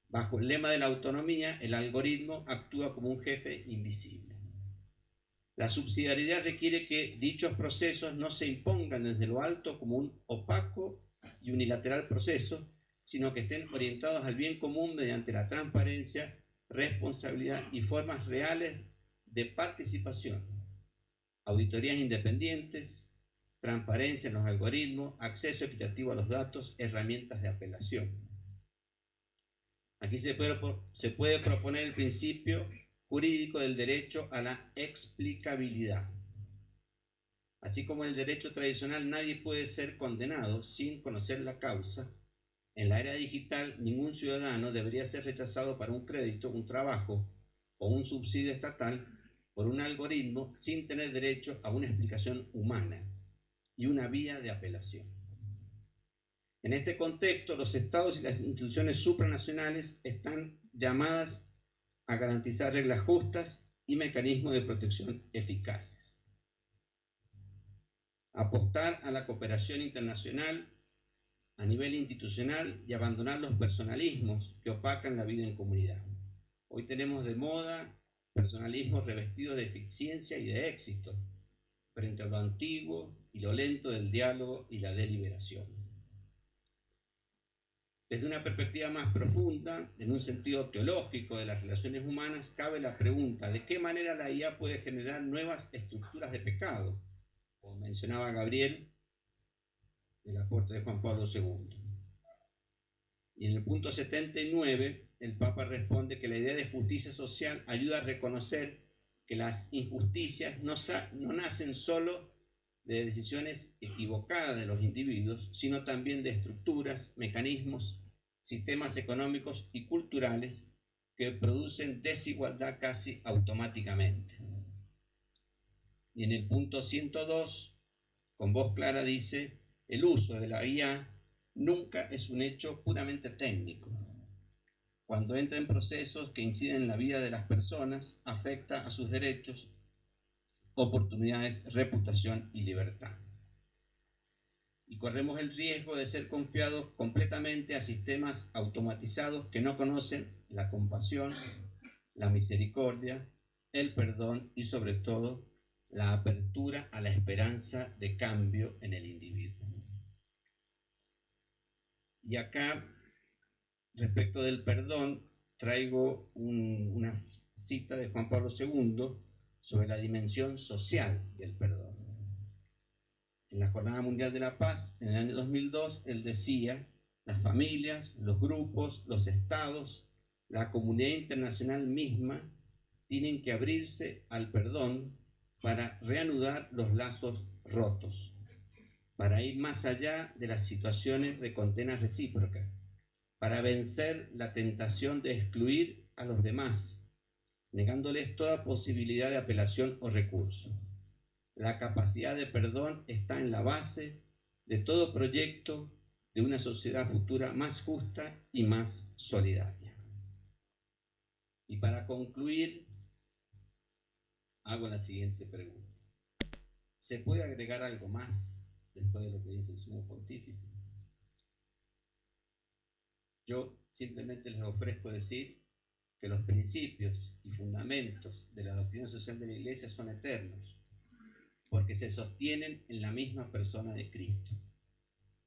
Bajo el lema de la autonomía, el algoritmo actúa como un jefe invisible. La subsidiariedad requiere que dichos procesos no se impongan desde lo alto como un opaco y unilateral proceso, sino que estén orientados al bien común mediante la transparencia, responsabilidad y formas reales de participación, auditorías independientes, transparencia en los algoritmos, acceso equitativo a los datos, herramientas de apelación. Aquí se puede proponer el principio jurídico del derecho a la explicabilidad. Así como en el derecho tradicional nadie puede ser condenado sin conocer la causa, en la era digital ningún ciudadano debería ser rechazado para un crédito, un trabajo o un subsidio estatal por un algoritmo sin tener derecho a una explicación humana y una vía de apelación. En este contexto, los estados y las instituciones supranacionales están llamadas a garantizar reglas justas y mecanismos de protección eficaces. Apostar a la cooperación internacional a nivel institucional y abandonar los personalismos que opacan la vida en comunidad. Hoy tenemos de moda personalismos revestidos de eficiencia y de éxito, frente a lo antiguo y lo lento del diálogo y la deliberación. Desde una perspectiva más profunda, en un sentido teológico de las relaciones humanas, cabe la pregunta de qué manera la IA puede generar nuevas estructuras de pecado, como mencionaba Gabriel, del aporte de Juan Pablo II. Y en el punto 79, el Papa responde que la idea de justicia social ayuda a reconocer que las injusticias no nacen solo de decisiones equivocadas de los individuos, sino también de estructuras, mecanismos, sistemas económicos y culturales que producen desigualdad casi automáticamente. Y en el punto 102, con voz clara dice: el uso de la IA nunca es un hecho puramente técnico. Cuando entra en procesos que inciden en la vida de las personas, afecta a sus derechos, oportunidades, reputación y libertad. Y corremos el riesgo de ser confiados completamente a sistemas automatizados que no conocen la compasión, la misericordia, el perdón y sobre todo la apertura a la esperanza de cambio en el individuo. Y acá, respecto del perdón, traigo una cita de Juan Pablo II sobre la dimensión social del perdón. En la Jornada Mundial de la Paz, en el año 2002, él decía: las familias, los grupos, los estados, la comunidad internacional misma tienen que abrirse al perdón para reanudar los lazos rotos, para ir más allá de las situaciones de condena recíproca, para vencer la tentación de excluir a los demás, negándoles toda posibilidad de apelación o recurso. La capacidad de perdón está en la base de todo proyecto de una sociedad futura más justa y más solidaria. Y para concluir, hago la siguiente pregunta. ¿Se puede agregar algo más después de lo que dice el Sumo Pontífice? Yo simplemente les ofrezco decir que los principios y fundamentos de la doctrina social de la Iglesia son eternos, porque se sostienen en la misma persona de Cristo,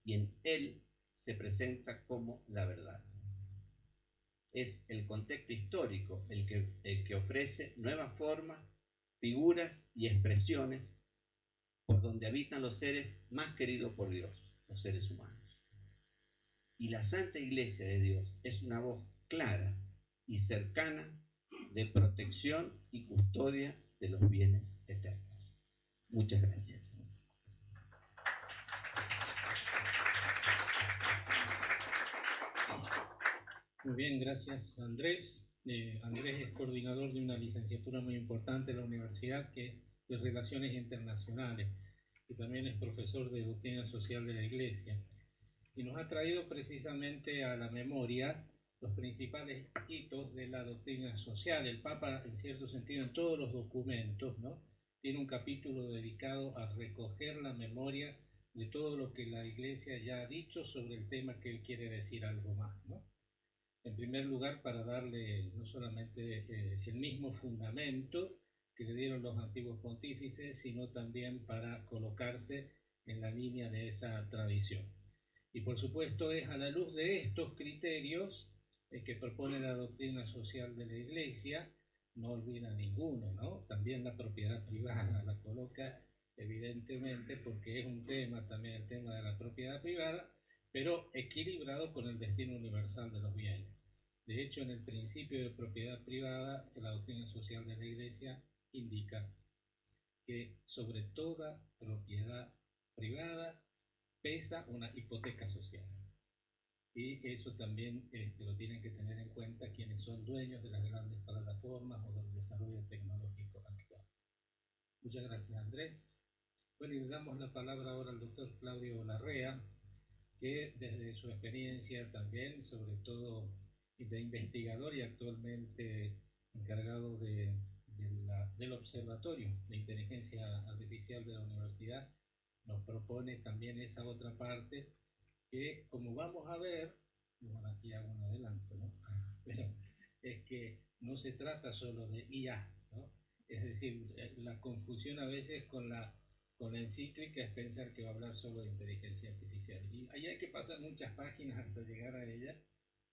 y en Él se presenta como la verdad. Es el contexto histórico el que ofrece nuevas formas, figuras y expresiones por donde habitan los seres más queridos por Dios, los seres humanos. Y la Santa Iglesia de Dios es una voz clara y cercana de protección y custodia de los bienes eternos. Muchas gracias. Muy bien, gracias Andrés. Andrés es coordinador de una licenciatura muy importante en la universidad, que es de Relaciones Internacionales, y también es profesor de Doctrina Social de la Iglesia. Y nos ha traído precisamente a la memoria los principales hitos de la doctrina social. El Papa, en cierto sentido, en todos los documentos, ¿no?, tiene un capítulo dedicado a recoger la memoria de todo lo que la Iglesia ya ha dicho sobre el tema que él quiere decir algo más, ¿no? En primer lugar, para darle no solamente el mismo fundamento que le dieron los antiguos pontífices, sino también para colocarse en la línea de esa tradición. Y por supuesto es a la luz de estos criterios que propone la doctrina social de la Iglesia. No olvida ninguno, ¿no? También la propiedad privada la coloca evidentemente, porque es un tema también, el tema de la propiedad privada, pero equilibrado con el destino universal de los bienes. De hecho, en el principio de propiedad privada, la doctrina social de la Iglesia indica que sobre toda propiedad privada pesa una hipoteca social. Y eso también lo tienen que tener en cuenta quienes son dueños de las grandes plataformas o del desarrollo tecnológico actual. Muchas gracias, Andrés. Bueno, y le damos la palabra ahora al doctor Claudio Larrea, que desde su experiencia también, sobre todo de investigador y actualmente encargado del Observatorio de Inteligencia Artificial de la Universidad, nos propone también esa otra parte que, como vamos a ver, bueno, aquí hago un adelanto, ¿no? Pero es que no se trata solo de IA, ¿no? Es decir, la confusión a veces con la encíclica es pensar que va a hablar solo de inteligencia artificial. Y ahí hay que pasar muchas páginas hasta llegar a ella,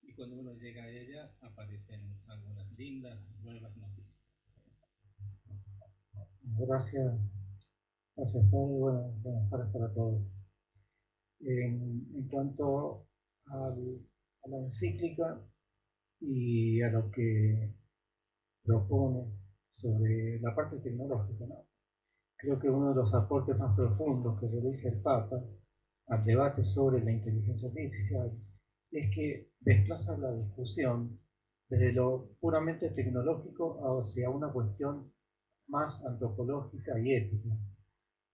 y cuando uno llega a ella aparecen algunas lindas nuevas noticias. Gracias, gracias, Fabio. Buenas tardes para todos. En cuanto a la encíclica y a lo que propone sobre la parte tecnológica, ¿no? Creo que uno de los aportes más profundos que realiza el Papa al debate sobre la inteligencia artificial es que desplaza la discusión desde lo puramente tecnológico hacia una cuestión más antropológica y ética.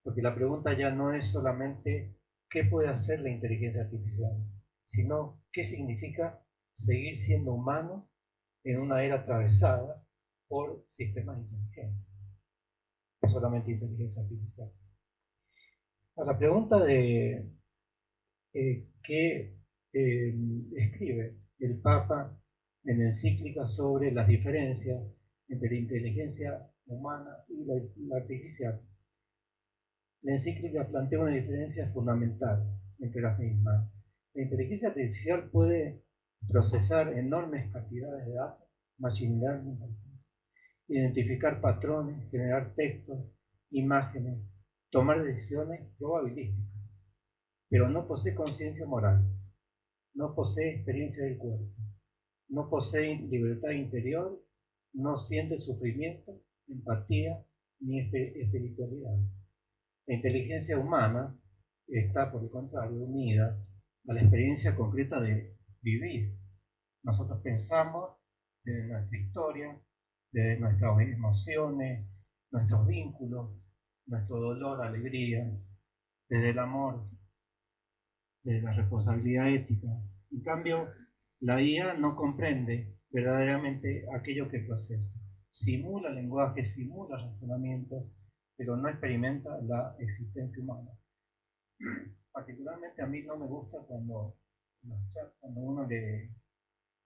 Porque la pregunta ya no es solamente qué puede hacer la inteligencia artificial, sino qué significa seguir siendo humano en una era atravesada por sistemas inteligentes, no solamente inteligencia artificial. A la pregunta de qué escribe el Papa en encíclica sobre las diferencias entre la inteligencia humana y la artificial, la encíclica plantea una diferencia fundamental entre las mismas. La inteligencia artificial puede procesar enormes cantidades de datos, machine learning, identificar patrones, generar textos, imágenes, tomar decisiones probabilísticas, pero no posee conciencia moral, no posee experiencia del cuerpo, no posee libertad interior, no siente sufrimiento, empatía ni espiritualidad. La inteligencia humana está, por el contrario, unida a la experiencia concreta de vivir. Nosotros pensamos desde nuestra historia, desde nuestras emociones, nuestros vínculos, nuestro dolor, alegría, desde el amor, desde la responsabilidad ética. En cambio, la IA no comprende verdaderamente aquello que procesa. Simula lenguaje, simula razonamiento, pero no experimenta la existencia humana. Particularmente a mí no me gusta cuando uno le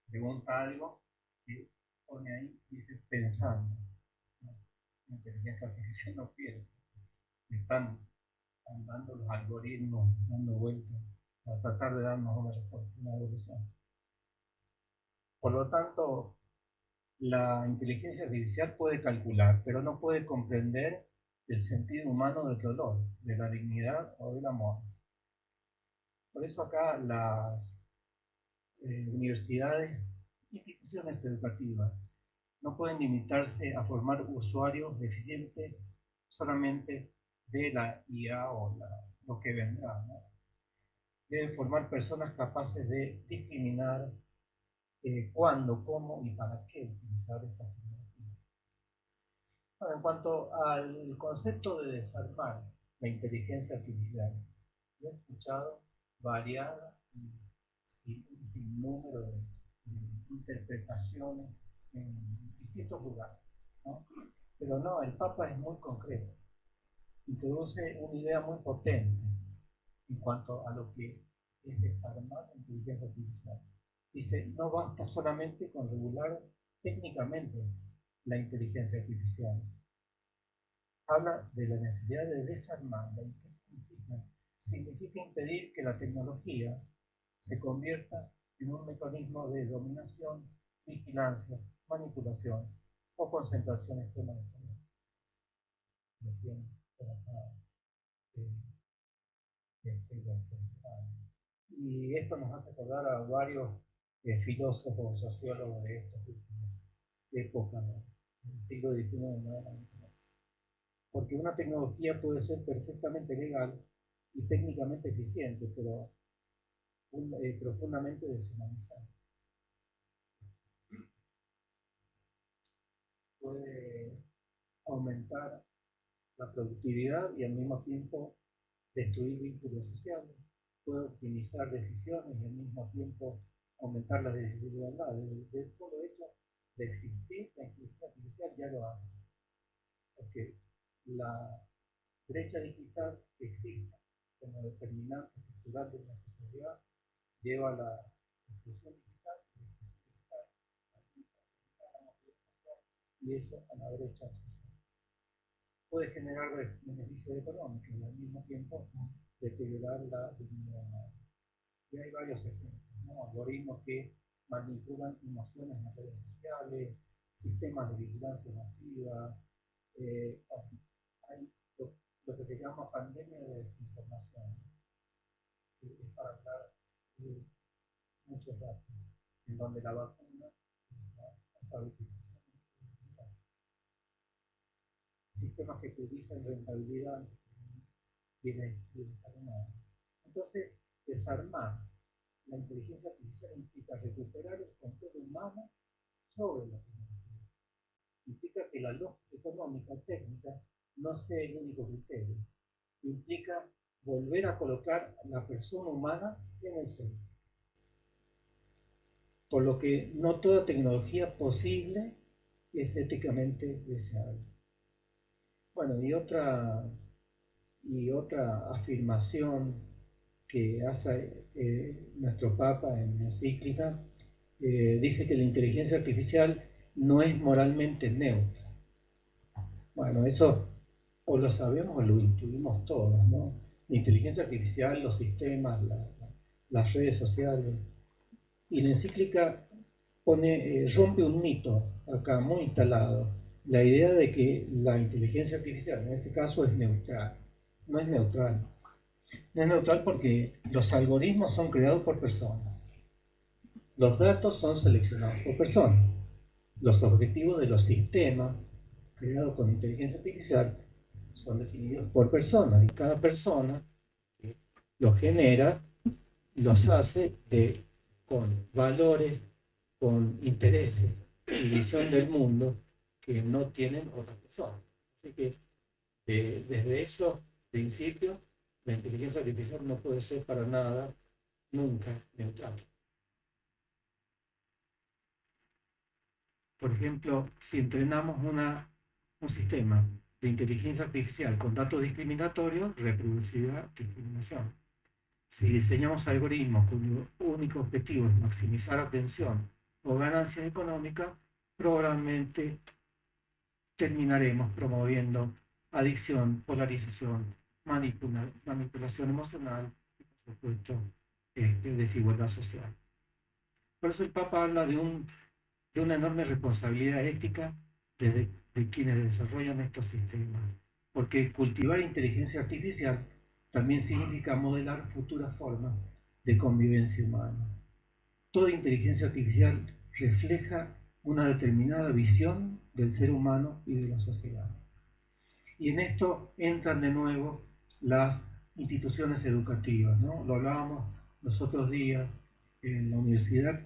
pregunta algo y pone ahí, dice pensando. La inteligencia artificial no piensa. Están andando los algoritmos, dando vueltas para tratar de darnos una respuesta, una evolución. Por lo tanto, la inteligencia artificial puede calcular, pero no puede comprender el sentido humano del dolor, de la dignidad o del amor. Por eso acá las universidades, instituciones educativas, no pueden limitarse a formar usuarios deficientes solamente de la IA o lo que vendrá, ¿no? Deben formar personas capaces de discriminar cuándo, cómo y para qué utilizar estas tecnologías. Bueno, en cuanto al concepto de desarmar la inteligencia artificial, he escuchado variadas y un sinnúmero de interpretaciones en distintos lugares, ¿no? Pero no, el Papa es muy concreto, introduce una idea muy potente en cuanto a lo que es desarmar la inteligencia artificial. Dice, no basta solamente con regular técnicamente la inteligencia artificial. Habla de la necesidad de desarmarla. ¿Y qué significa? Significa impedir que la tecnología se convierta en un mecanismo de dominación, vigilancia, manipulación o concentración extrema de poder. Decían por acá, y esto nos hace acordar a varios filósofos, sociólogos de esta época, ¿no? Del siglo XIX, ¿no? Porque una tecnología puede ser perfectamente legal y técnicamente eficiente, pero profundamente deshumanizada. Puede aumentar la productividad y al mismo tiempo destruir vínculos sociales, puede optimizar decisiones y al mismo tiempo aumentar las desigualdades. Del solo hecho de existir, la inteligencia artificial ya lo hace. Porque la brecha digital que existe como determinante estructural de la sociedad lleva a la exclusión digital, y eso a la brecha social. Puede generar beneficios económicos y al mismo tiempo deteriorar la dignidad humana. Y hay varios ejemplos, ¿no? Algoritmos que manipulan emociones en las redes sociales, sistemas de vigilancia masiva, hay lo que se llama pandemia de desinformación, que es para hablar de muchos datos, en donde la vacuna, la alfabetización, sistemas que priorizan rentabilidad bienestar humano. Entonces, desarmar la inteligencia artificial implica recuperar el control humano sobre la tecnología. Implica que la lógica económica técnica no sea el único criterio. Implica volver a colocar a la persona humana en el centro. Por lo que no toda tecnología posible es éticamente deseable. Bueno, y otra afirmación que hace nuestro Papa en la encíclica, dice que la inteligencia artificial no es moralmente neutra. Bueno, eso o lo sabemos o lo intuimos todos, ¿no? La inteligencia artificial, los sistemas, las redes sociales. Y la encíclica rompe un mito acá muy instalado, la idea de que la inteligencia artificial, en este caso, es neutral. No es neutral. No es neutral porque los algoritmos son creados por personas. Los datos son seleccionados por personas. Los objetivos de los sistemas creados con inteligencia artificial son definidos por personas. Y cada persona los genera, los hace con valores, con intereses y visión del mundo que no tienen otras personas. Así que desde esos principios, la inteligencia artificial no puede ser para nada, nunca, neutral. Por ejemplo, si entrenamos un sistema de inteligencia artificial con datos discriminatorios, reproducirá discriminación. Si diseñamos algoritmos cuyo único objetivo es maximizar atención o ganancias económicas, probablemente terminaremos promoviendo adicción, polarización, manipulación emocional y, por supuesto, desigualdad social. Por eso el Papa habla de una enorme responsabilidad ética de quienes desarrollan estos sistemas, porque cultivar inteligencia artificial también significa modelar futuras formas de convivencia humana. Toda inteligencia artificial refleja una determinada visión del ser humano y de la sociedad. Y en esto entran de nuevo las instituciones educativas, ¿no? Lo hablábamos los otros días en la universidad,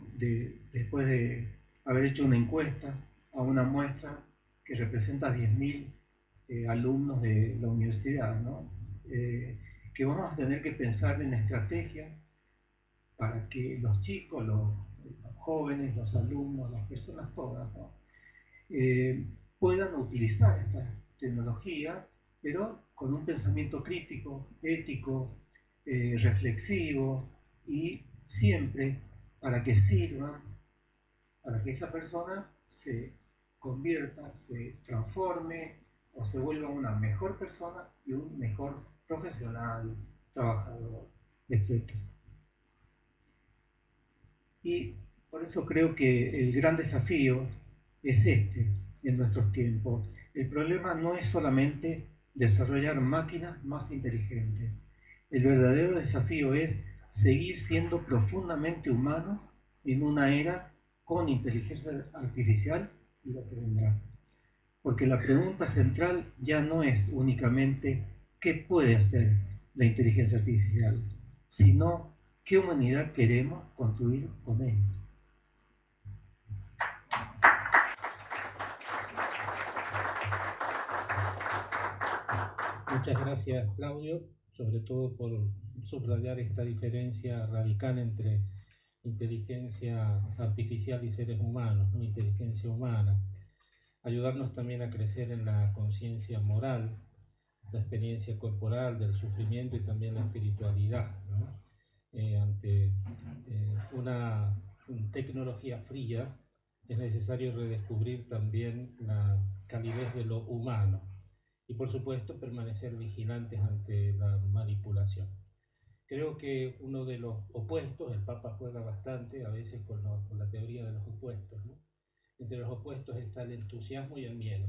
después de haber hecho una encuesta a una muestra que representa a 10.000 alumnos de la universidad, ¿no? Que vamos a tener que pensar en estrategias para que los chicos, los jóvenes, los alumnos, las personas todas, ¿no? Puedan utilizar esta tecnología, pero con un pensamiento crítico, ético, reflexivo, y siempre para que sirvan, para que esa persona se convierta, se transforme o se vuelva una mejor persona y un mejor profesional, trabajador, etc. Y por eso creo que el gran desafío es en nuestros tiempos. El problema no es solamente desarrollar máquinas más inteligentes. El verdadero desafío es seguir siendo profundamente humano en una era con inteligencia artificial y lo que vendrá. Porque la pregunta central ya no es únicamente qué puede hacer la inteligencia artificial, sino qué humanidad queremos construir con ella. Muchas gracias, Claudio, sobre todo por subrayar esta diferencia radical entre inteligencia artificial y seres humanos, ¿no? Inteligencia humana. Ayudarnos también a crecer en la conciencia moral, la experiencia corporal del sufrimiento y también la espiritualidad, ¿no? Ante una tecnología fría es necesario redescubrir también la calidez de lo humano y por supuesto permanecer vigilantes ante la manipulación. Creo que uno de los opuestos, el Papa juega bastante a veces con la teoría de los opuestos, ¿no? Entre los opuestos está el entusiasmo y el miedo,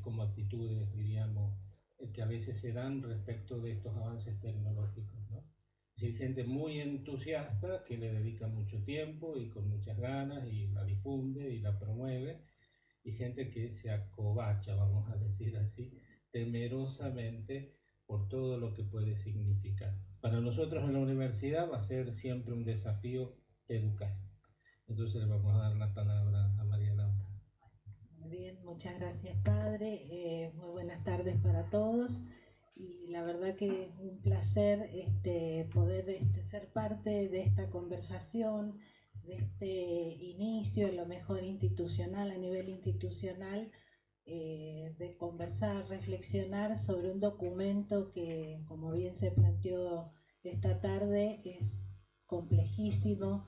como actitudes, diríamos, que a veces se dan respecto de estos avances tecnológicos, ¿no? Es decir, gente muy entusiasta que le dedica mucho tiempo y con muchas ganas y la difunde y la promueve, y gente que se acobacha, vamos a decir así, temerosamente por todo lo que puede significar. Para nosotros en la universidad va a ser siempre un desafío educar. Entonces le vamos a dar la palabra a María Laura. Muy bien, muchas gracias, padre. Muy buenas tardes para todos. Y la verdad que es un placer poder ser parte de esta conversación, de este inicio, a lo mejor institucional, a nivel institucional, de conversar, reflexionar sobre un documento que, como bien se planteó esta tarde, es complejísimo,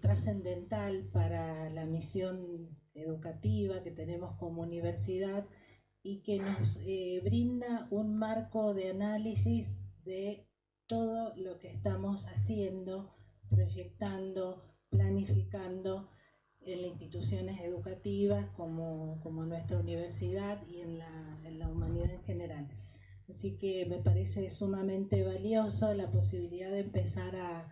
trascendental para la misión educativa que tenemos como universidad y que nos brinda un marco de análisis de todo lo que estamos haciendo, proyectando, planificando en las instituciones educativas como nuestra universidad y en la humanidad en general. Así que me parece sumamente valioso la posibilidad de empezar a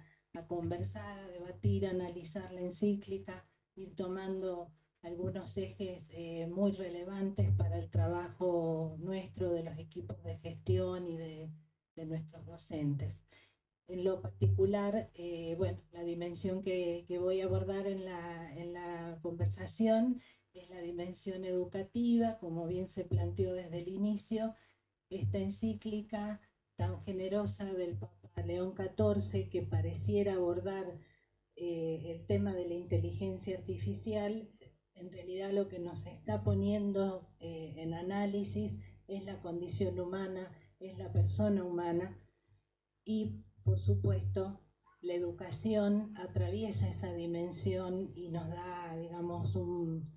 conversar, a debatir, a analizar la encíclica, ir tomando algunos ejes muy relevantes para el trabajo nuestro, de los equipos de gestión y de nuestros docentes. En lo particular, la dimensión que voy a abordar en la conversación es la dimensión educativa, como bien se planteó desde el inicio. Esta encíclica tan generosa del Papa León XIV, que pareciera abordar el tema de la inteligencia artificial, en realidad lo que nos está poniendo en análisis es la condición humana, es la persona humana, y por supuesto la educación atraviesa esa dimensión y nos da, digamos, un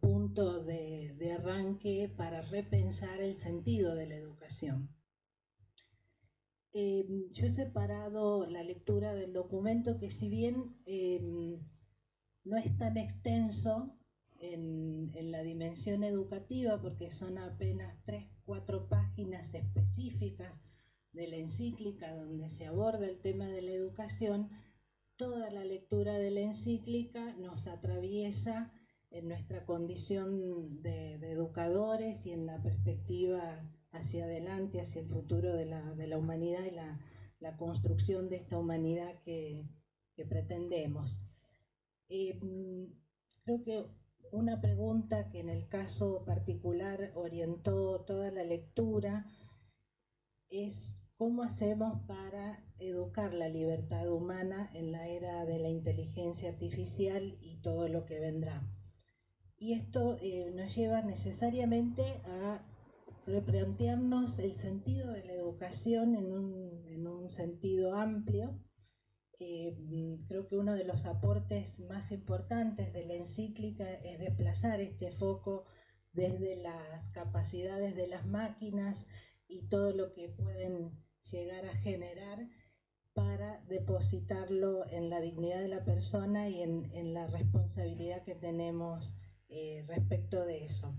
punto de arranque para repensar el sentido de la educación. Yo he separado la lectura del documento, que si bien no es tan extenso en la dimensión educativa, porque son apenas 3-4 páginas específicas de la encíclica donde se aborda el tema de la educación, toda la lectura de la encíclica nos atraviesa en nuestra condición de educadores y en la perspectiva hacia adelante, hacia el futuro de la humanidad y la construcción de esta humanidad que pretendemos. Creo que una pregunta que en el caso particular orientó toda la lectura es cómo hacemos para educar la libertad humana en la era de la inteligencia artificial y todo lo que vendrá. Y esto nos lleva necesariamente a replantearnos el sentido de la educación en un sentido amplio. Creo que uno de los aportes más importantes de la encíclica es desplazar este foco desde las capacidades de las máquinas y todo lo que pueden llegar a generar, para depositarlo en la dignidad de la persona y en la responsabilidad que tenemos respecto de eso.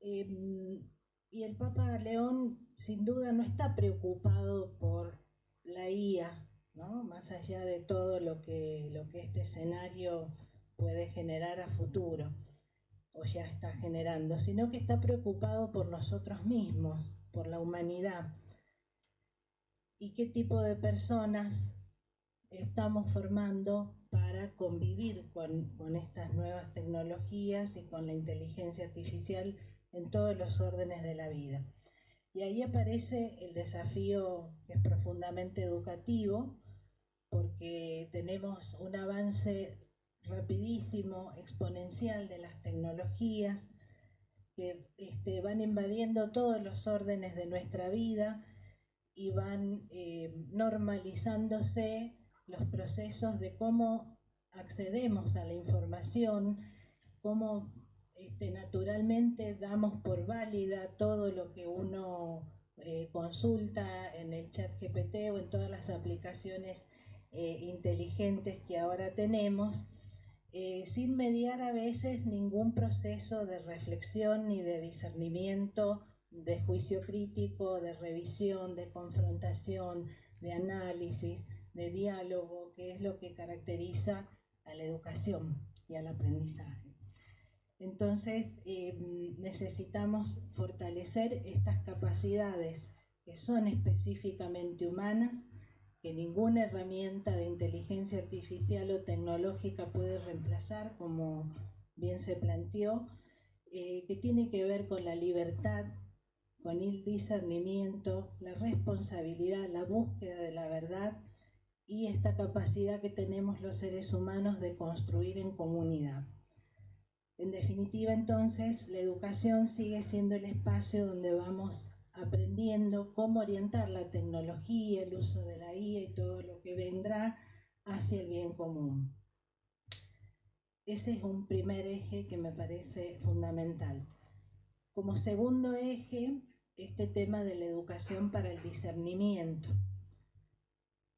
Y el Papa León sin duda no está preocupado por la IA ¿no? Más allá de todo lo que este escenario puede generar a futuro, o ya está generando, sino que está preocupado por nosotros mismos, por la humanidad, y qué tipo de personas estamos formando para convivir con estas nuevas tecnologías y con la inteligencia artificial en todos los órdenes de la vida. Y ahí aparece el desafío que es profundamente educativo, porque tenemos un avance rapidísimo, exponencial de las tecnologías que van invadiendo todos los órdenes de nuestra vida y van normalizándose los procesos de cómo accedemos a la información, cómo naturalmente damos por válida todo lo que uno consulta en el chat GPT o en todas las aplicaciones inteligentes que ahora tenemos, sin mediar a veces ningún proceso de reflexión ni de discernimiento, de juicio crítico, de revisión, de confrontación, de análisis, de diálogo, que es lo que caracteriza a la educación y al aprendizaje. Entonces, necesitamos fortalecer estas capacidades que son específicamente humanas, que ninguna herramienta de inteligencia artificial o tecnológica puede reemplazar, como bien se planteó, que tiene que ver con la libertad, con el discernimiento, la responsabilidad, la búsqueda de la verdad y esta capacidad que tenemos los seres humanos de construir en comunidad. En definitiva, entonces, la educación sigue siendo el espacio donde vamos aprendiendo cómo orientar la tecnología, el uso de la IA y todo lo que vendrá hacia el bien común. Ese es un primer eje que me parece fundamental. Como segundo eje, este tema de la educación para el discernimiento.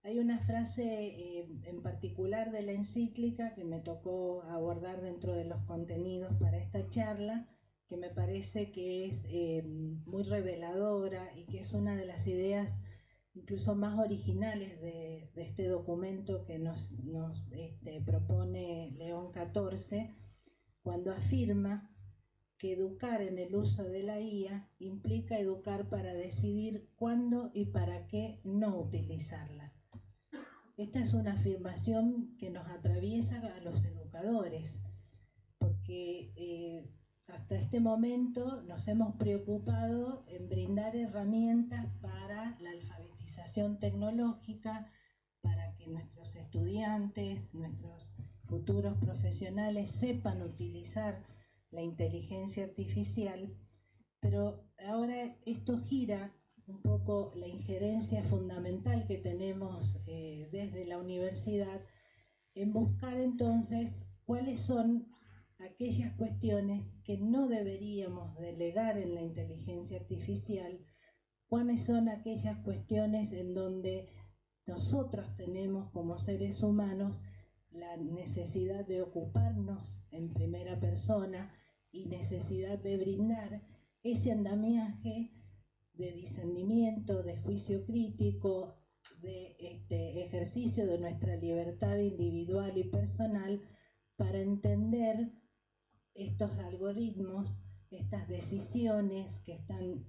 Hay una frase en particular de la encíclica que me tocó abordar dentro de los contenidos para esta charla, que me parece que es muy reveladora y que es una de las ideas incluso más originales de este documento que nos propone León XIV, cuando afirma que educar en el uso de la IA implica educar para decidir cuándo y para qué no utilizarla. Esta es una afirmación que nos atraviesa a los educadores, porque hasta este momento nos hemos preocupado en brindar herramientas para la alfabetización tecnológica, para que nuestros estudiantes, nuestros futuros profesionales sepan utilizar la inteligencia artificial, pero ahora esto gira un poco la injerencia fundamental que tenemos desde la universidad en buscar entonces cuáles son aquellas cuestiones que no deberíamos delegar en la inteligencia artificial, cuáles son aquellas cuestiones en donde nosotros tenemos como seres humanos la necesidad de ocuparnos en primera persona y necesidad de brindar ese andamiaje de discernimiento, de juicio crítico, de ejercicio de nuestra libertad individual y personal para entender estos algoritmos, estas decisiones que están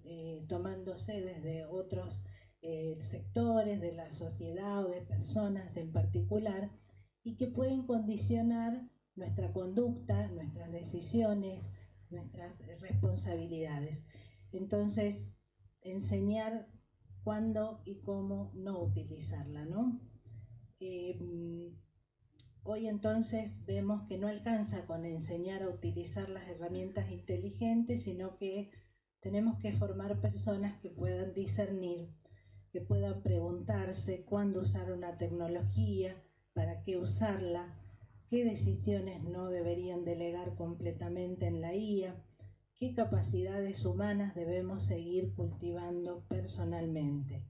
tomándose desde otros sectores de la sociedad o de personas en particular y que pueden condicionar nuestra conducta, nuestras decisiones, nuestras responsabilidades. Entonces, enseñar cuándo y cómo no utilizarla, ¿no? Hoy entonces vemos que no alcanza con enseñar a utilizar las herramientas inteligentes, sino que tenemos que formar personas que puedan discernir, que puedan preguntarse cuándo usar una tecnología, para qué usarla, qué decisiones no deberían delegar completamente en la IA, qué capacidades humanas debemos seguir cultivando personalmente.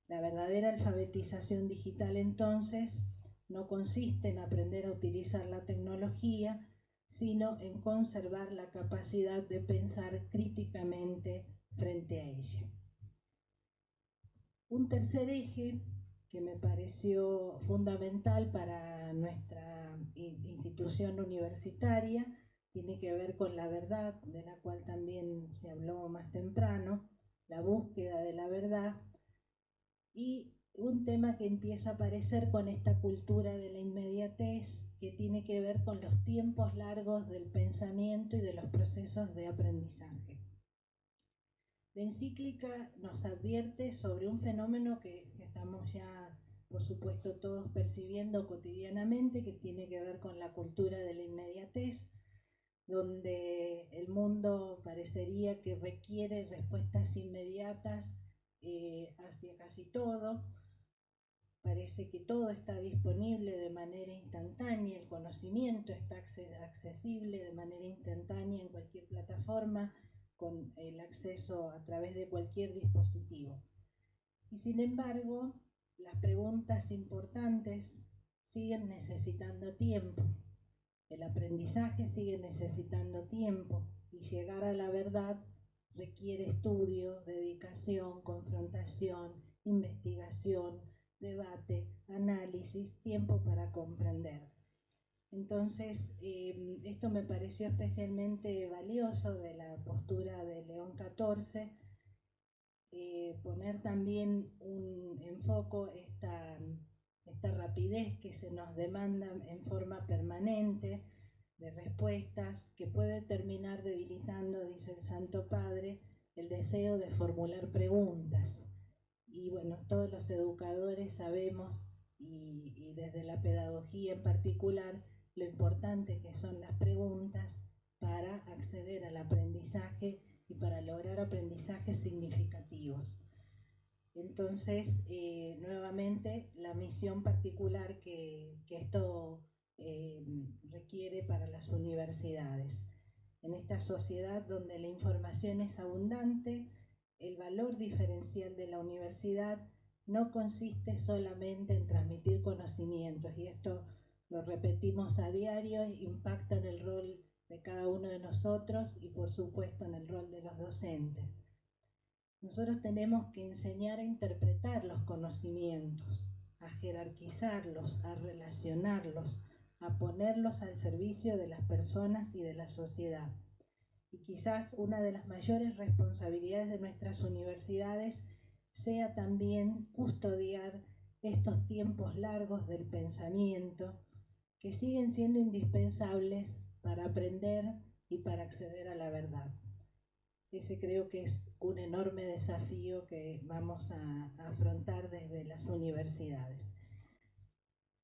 La verdadera alfabetización digital entonces no consiste en aprender a utilizar la tecnología, sino en conservar la capacidad de pensar críticamente frente a ella. Un tercer eje que me pareció fundamental para nuestra institución universitaria. Tiene que ver con la verdad, de la cual también se habló más temprano, la búsqueda de la verdad, y un tema que empieza a aparecer con esta cultura de la inmediatez, que tiene que ver con los tiempos largos del pensamiento y de los procesos de aprendizaje. La encíclica nos advierte sobre un fenómeno que estamos ya, por supuesto, todos percibiendo cotidianamente, que tiene que ver con la cultura de la inmediatez, donde el mundo parecería que requiere respuestas inmediatas hacia casi todo. Parece que todo está disponible de manera instantánea, el conocimiento está accesible de manera instantánea en cualquier plataforma, con el acceso a través de cualquier dispositivo. Y sin embargo, las preguntas importantes siguen necesitando tiempo. El aprendizaje sigue necesitando tiempo y llegar a la verdad requiere estudio, dedicación, confrontación, investigación, debate, análisis, tiempo para comprender. Entonces, esto me pareció especialmente valioso de la postura de León XIV, poner también en foco esta rapidez que se nos demanda en forma permanente de respuestas, que puede terminar debilitando, dice el Santo Padre, el deseo de formular preguntas. Y bueno, todos los educadores sabemos, y desde la pedagogía en particular, lo importante que son las preguntas para acceder al aprendizaje y para lograr aprendizajes significativos. Entonces, nuevamente, la misión particular que esto requiere para las universidades. En esta sociedad donde la información es abundante, el valor diferencial de la universidad no consiste solamente en transmitir conocimientos, y esto lo repetimos a diario, impacta en el rol de cada uno de nosotros y por supuesto en el rol de los docentes. Nosotros tenemos que enseñar a interpretar los conocimientos, a jerarquizarlos, a relacionarlos, a ponerlos al servicio de las personas y de la sociedad. Y quizás una de las mayores responsabilidades de nuestras universidades sea también custodiar estos tiempos largos del pensamiento, que siguen siendo indispensables para aprender y para acceder a la verdad. Ese creo que es un enorme desafío que vamos a afrontar desde las universidades.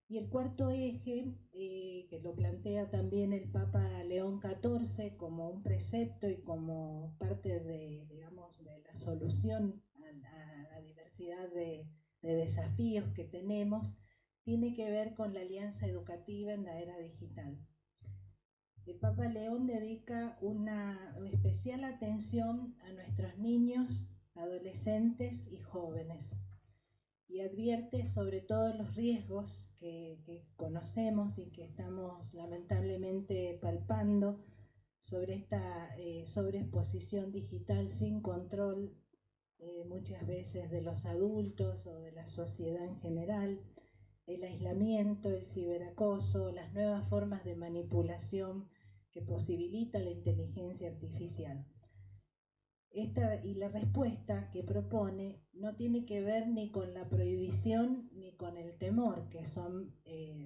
Y el cuarto eje, que lo plantea también el Papa León XIV como un precepto y como parte de, digamos, de la solución a la diversidad de desafíos que tenemos, tiene que ver con la alianza educativa en la era digital. El Papa León dedica una especial atención a nuestros niños, adolescentes y jóvenes, y advierte sobre todos los riesgos que conocemos y que estamos lamentablemente palpando sobre esta sobreexposición digital sin control, muchas veces de los adultos o de la sociedad en general, el aislamiento, el ciberacoso, las nuevas formas de manipulación que posibilita la inteligencia artificial. Y la respuesta que propone no tiene que ver ni con la prohibición ni con el temor, que son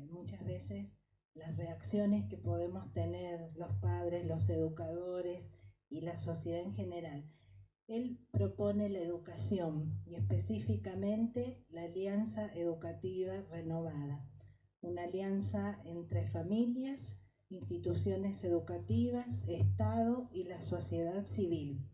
muchas veces las reacciones que podemos tener los padres, los educadores y la sociedad en general. Él propone la educación y específicamente la alianza educativa renovada, una alianza entre familias, instituciones educativas, Estado y la sociedad civil.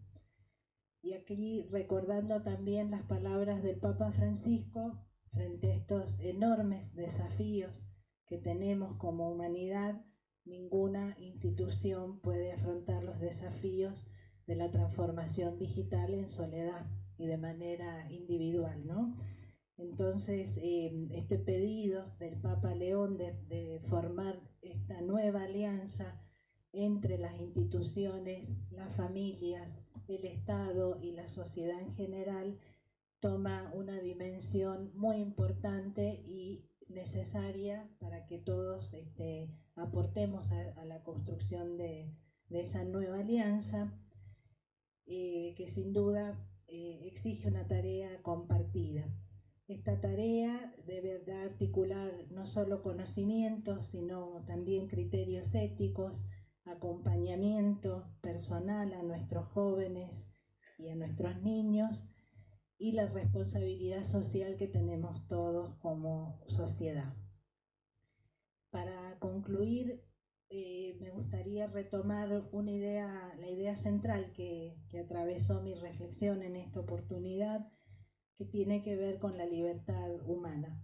Y aquí recordando también las palabras del Papa Francisco frente a estos enormes desafíos que tenemos como humanidad, ninguna institución puede afrontar los desafíos de la transformación digital en soledad y de manera individual, ¿no? Entonces, este pedido del Papa León de formar esta nueva alianza entre las instituciones, las familias, el Estado y la sociedad en general, toma una dimensión muy importante y necesaria para que todos aportemos a la construcción de esa nueva alianza, que sin duda exige una tarea compartida. Esta tarea debe articular no solo conocimientos, sino también criterios éticos, acompañamiento personal a nuestros jóvenes y a nuestros niños, y la responsabilidad social que tenemos todos como sociedad. Para concluir, me gustaría retomar la idea central que atravesó mi reflexión en esta oportunidad, que tiene que ver con la libertad humana.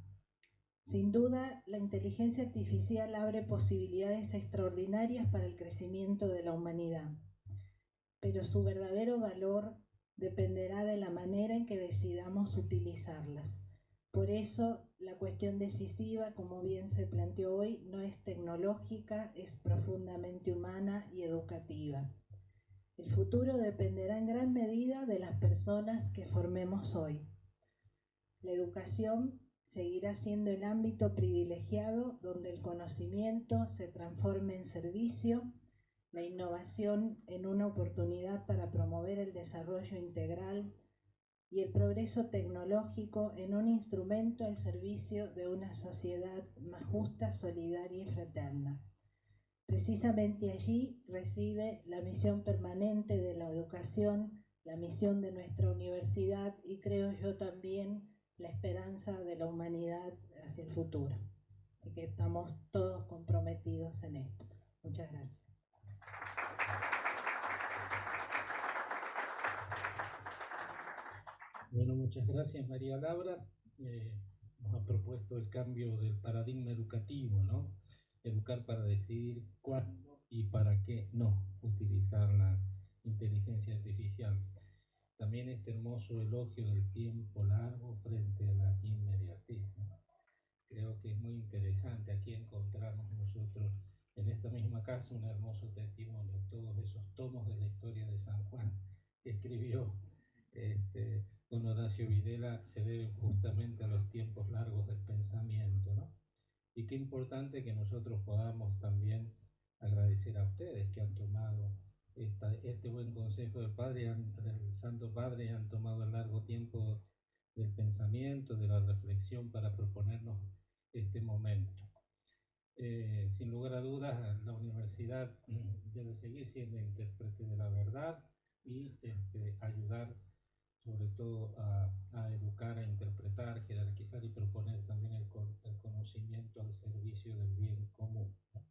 Sin duda, la inteligencia artificial abre posibilidades extraordinarias para el crecimiento de la humanidad, pero su verdadero valor dependerá de la manera en que decidamos utilizarlas. Por eso, la cuestión decisiva, como bien se planteó hoy, no es tecnológica, es profundamente humana y educativa. El futuro dependerá en gran medida de las personas que formemos hoy. La educación seguirá siendo el ámbito privilegiado donde el conocimiento se transforme en servicio, la innovación en una oportunidad para promover el desarrollo integral y el progreso tecnológico en un instrumento al servicio de una sociedad más justa, solidaria y fraterna. Precisamente allí reside la misión permanente de la educación, la misión de nuestra universidad y creo yo también la esperanza de la humanidad hacia el futuro. Así que estamos todos comprometidos en esto. Muchas gracias. Bueno, muchas gracias María Laura. Nos ha propuesto el cambio del paradigma educativo, ¿no? Educar para decidir cuándo y para qué no utilizar la inteligencia artificial. También este hermoso elogio del tiempo largo frente a la inmediatez, ¿no? Creo que es muy interesante. Aquí encontramos nosotros en esta misma casa un hermoso testimonio, todos esos tomos de la historia de San Juan que escribió don Horacio Videla se deben justamente a los tiempos largos del pensamiento, ¿no? Y qué importante que nosotros podamos también agradecer a ustedes que han tomado este buen consejo del Santo Padre y han tomado el largo tiempo del pensamiento, de la reflexión para proponernos este momento. Sin lugar a dudas, la universidad debe seguir siendo intérprete de la verdad y ayudar sobre todo a educar, a interpretar, jerarquizar y proponer también el conocimiento al servicio del bien común, ¿no?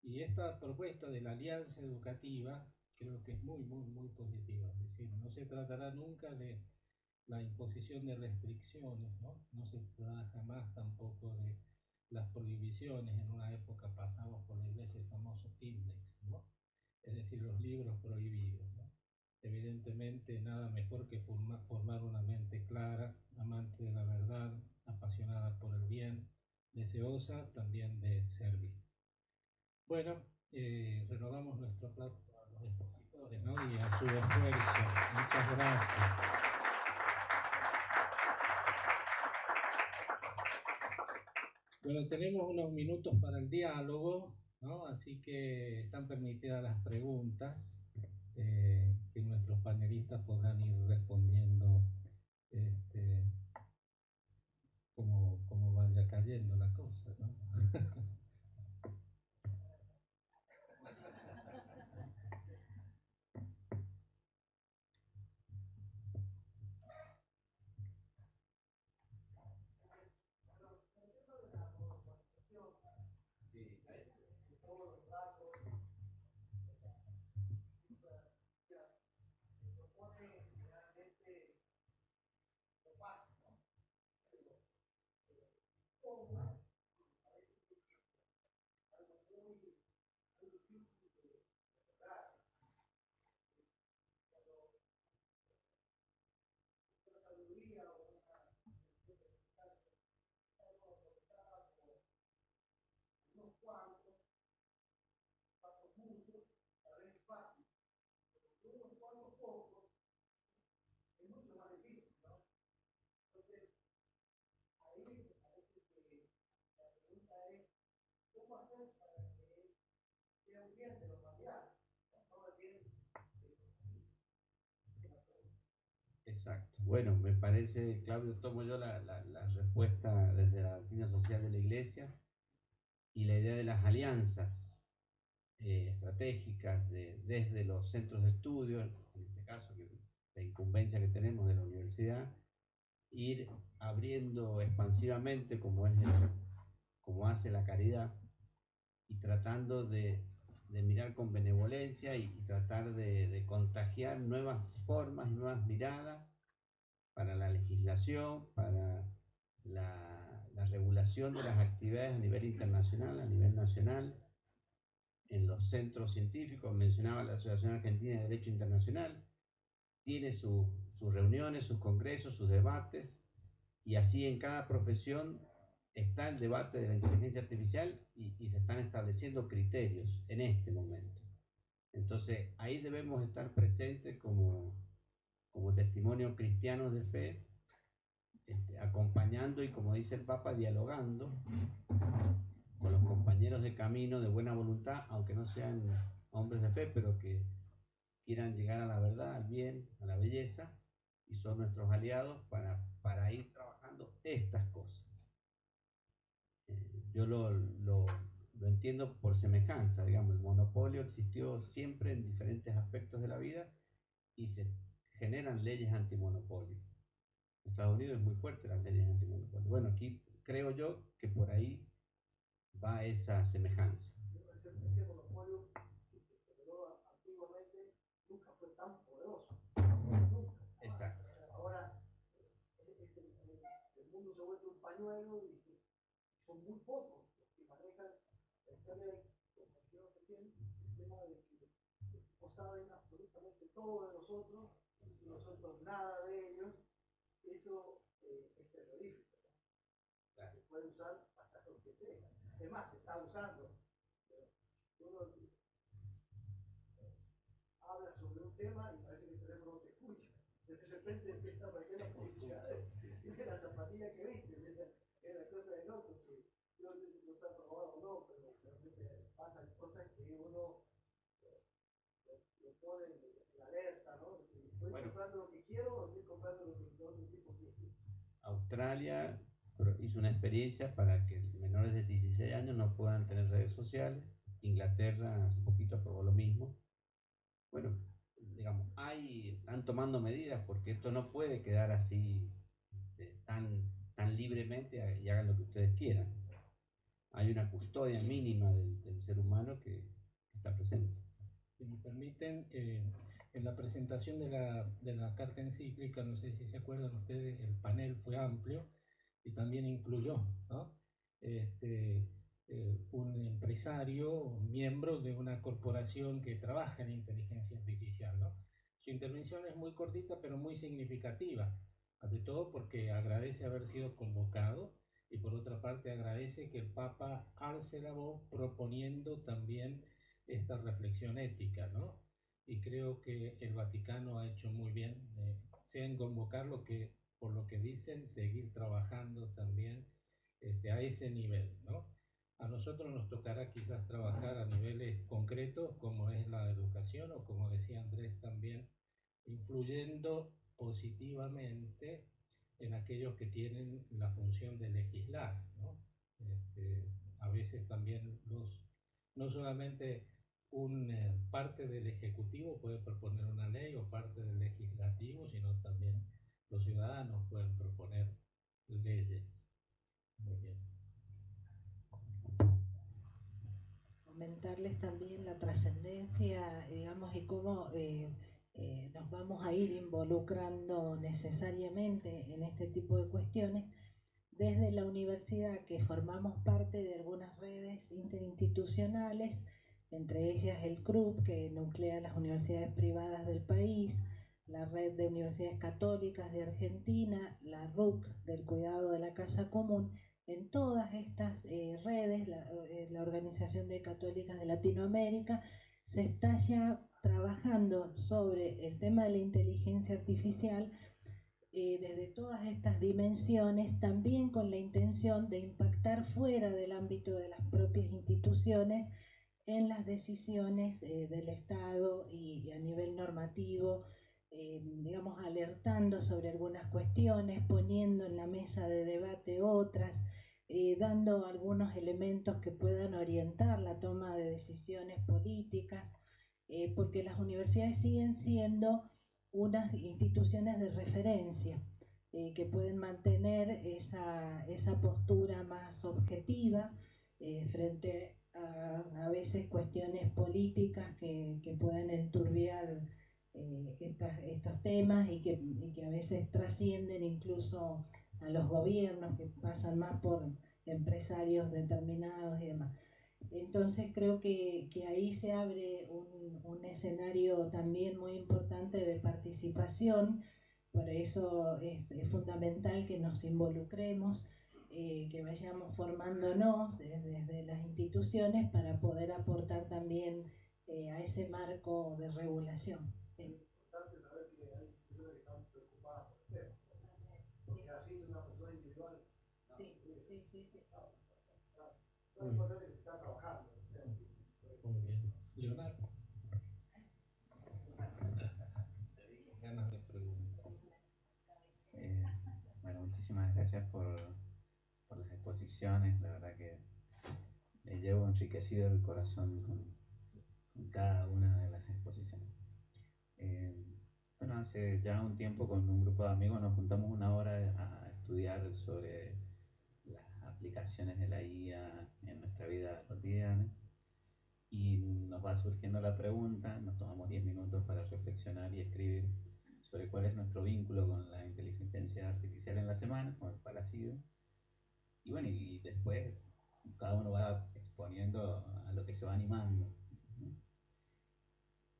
Y esta propuesta de la alianza educativa creo que es muy, muy, muy positiva. Es decir, no se tratará nunca de la imposición de restricciones, ¿no? No se trata jamás tampoco de las prohibiciones. En una época pasamos por la iglesia el famoso index, ¿no? Es decir, los libros prohibidos, ¿no? Evidentemente nada mejor que formar una mente clara, amante de la verdad, apasionada por el bien, deseosa también de servir. Bueno, renovamos nuestro aplauso a los expositores, ¿no? Y a su esfuerzo. Muchas gracias. Bueno, tenemos unos minutos para el diálogo, ¿no? Así que están permitidas las preguntas que nuestros panelistas podrán ir respondiendo como vaya cayendo la cosa, ¿no? ¿cómo hacer para que sea un bien de la humanidad? No el bien Exacto. Bueno, me parece, Claudio, tomo yo la respuesta desde la doctrina social de la Iglesia y la idea de las alianzas estratégicas desde los centros de estudio, en este caso la incumbencia que tenemos de la universidad, ir abriendo expansivamente como hace la caridad y tratando de mirar con benevolencia y tratar de contagiar nuevas formas y nuevas miradas para la legislación, para la regulación de las actividades a nivel internacional, a nivel nacional, en los centros científicos. Mencionaba la Asociación Argentina de Derecho Internacional, tiene sus reuniones, sus congresos, sus debates, y así en cada profesión está el debate de la inteligencia artificial y se están estableciendo criterios en este momento. Entonces ahí debemos estar presentes como testimonio cristianos de fe, acompañando y, como dice el Papa, dialogando con los compañeros de camino de buena voluntad, aunque no sean hombres de fe, pero que quieran llegar a la verdad, al bien, a la belleza, y son nuestros aliados para ir trabajando estas cosas. Yo lo entiendo por semejanza, digamos, el monopolio existió siempre en diferentes aspectos de la vida y se generan leyes antimonopolio. En Estados Unidos es muy fuerte las leyes antimonopolio. Bueno, aquí creo yo que por ahí va esa semejanza. Ese monopolio que se generó antiguamente nunca fue tan poderoso. Nunca. Exacto. Ahora el mundo se ha vuelto un pañuelo y son muy pocos los que manejan esta ley, como dijeron recién, el tema de que no saben absolutamente todo de nosotros y nosotros nada de ellos. Eso es terrorífico, ¿no? Claro. Se puede usar hasta lo que sea. Es más, se está usando. Pero uno habla sobre un tema y parece que el teléfono no te escucha. De repente empieza a aparecer la publicidad de la zapatilla que viste, es la cosa del otro, que yo no sé si no está probado o no, pero realmente pasan cosas que uno lo pone en alerta, ¿no? ¿Estoy comprando lo que quiero o estoy comprando lo que otro tipo quiere? Australia hizo una experiencia para que menores de 16 años no puedan tener redes sociales. Inglaterra hace poquito aprobó lo mismo. Bueno, digamos, están tomando medidas porque esto no puede quedar así tan libremente y hagan lo que ustedes quieran. Hay una custodia mínima del ser humano que está presente. Si me permiten, en la presentación de la carta encíclica, no sé si se acuerdan ustedes, el panel fue amplio y también incluyó, ¿no? Un empresario, un miembro de una corporación que trabaja en inteligencia artificial, ¿no? Su intervención es muy cortita pero muy significativa, ante todo porque agradece haber sido convocado y por otra parte agradece que el Papa alce la voz proponiendo también esta reflexión ética, ¿no? Y creo que el Vaticano ha hecho muy bien, sea en convocarlo que, por lo que dicen, seguir trabajando también a ese nivel, ¿no? A nosotros nos tocará quizás trabajar a niveles concretos, como es la educación, o como decía Andrés también, influyendo positivamente en aquellos que tienen la función de legislar, ¿no? A veces también no solamente parte del Ejecutivo puede proponer una ley o parte del Legislativo, sino también los ciudadanos pueden proponer leyes. Muy bien. Comentarles también la trascendencia, digamos, y cómo nos vamos a ir involucrando necesariamente en este tipo de cuestiones. Desde la universidad, que formamos parte de algunas redes interinstitucionales, entre ellas el CRUB, que nuclea las universidades privadas del país, la Red de Universidades Católicas de Argentina, la RUC del Cuidado de la Casa Común. En todas estas redes, la Organización de Católicas de Latinoamérica, se está ya trabajando sobre el tema de la inteligencia artificial desde todas estas dimensiones, también con la intención de impactar fuera del ámbito de las propias instituciones en las decisiones del Estado y a nivel normativo, digamos, alertando sobre algunas cuestiones, poniendo en la mesa de debate otras, dando algunos elementos que puedan orientar la toma de decisiones políticas, porque las universidades siguen siendo unas instituciones de referencia que pueden mantener esa postura más objetiva frente a veces cuestiones políticas que pueden enturbiar estos temas y que a veces trascienden incluso a los gobiernos, que pasan más por empresarios determinados y demás. Entonces creo que ahí se abre un escenario también muy importante de participación, por eso es fundamental que nos involucremos, que vayamos formándonos desde las instituciones para poder aportar también a ese marco de regulación. Es importante saber que hay instituciones que están preocupadas por el tema, porque así una persona individual. Sí, sí, sí, sí. Es importante que se está trabajando. Muy bien. Leonardo. Ganas de preguntar. Bueno, muchísimas gracias por las exposiciones. La verdad que me llevo enriquecido el corazón con cada una de las exposiciones. Bueno, hace ya un tiempo con un grupo de amigos nos juntamos una hora a estudiar sobre las aplicaciones de la IA en nuestra vida cotidiana y nos va surgiendo la pregunta, nos tomamos 10 minutos para reflexionar y escribir sobre cuál es nuestro vínculo con la inteligencia artificial en la semana, con el cual ha sido. Y bueno, y después cada uno va exponiendo a lo que se va animando, ¿no?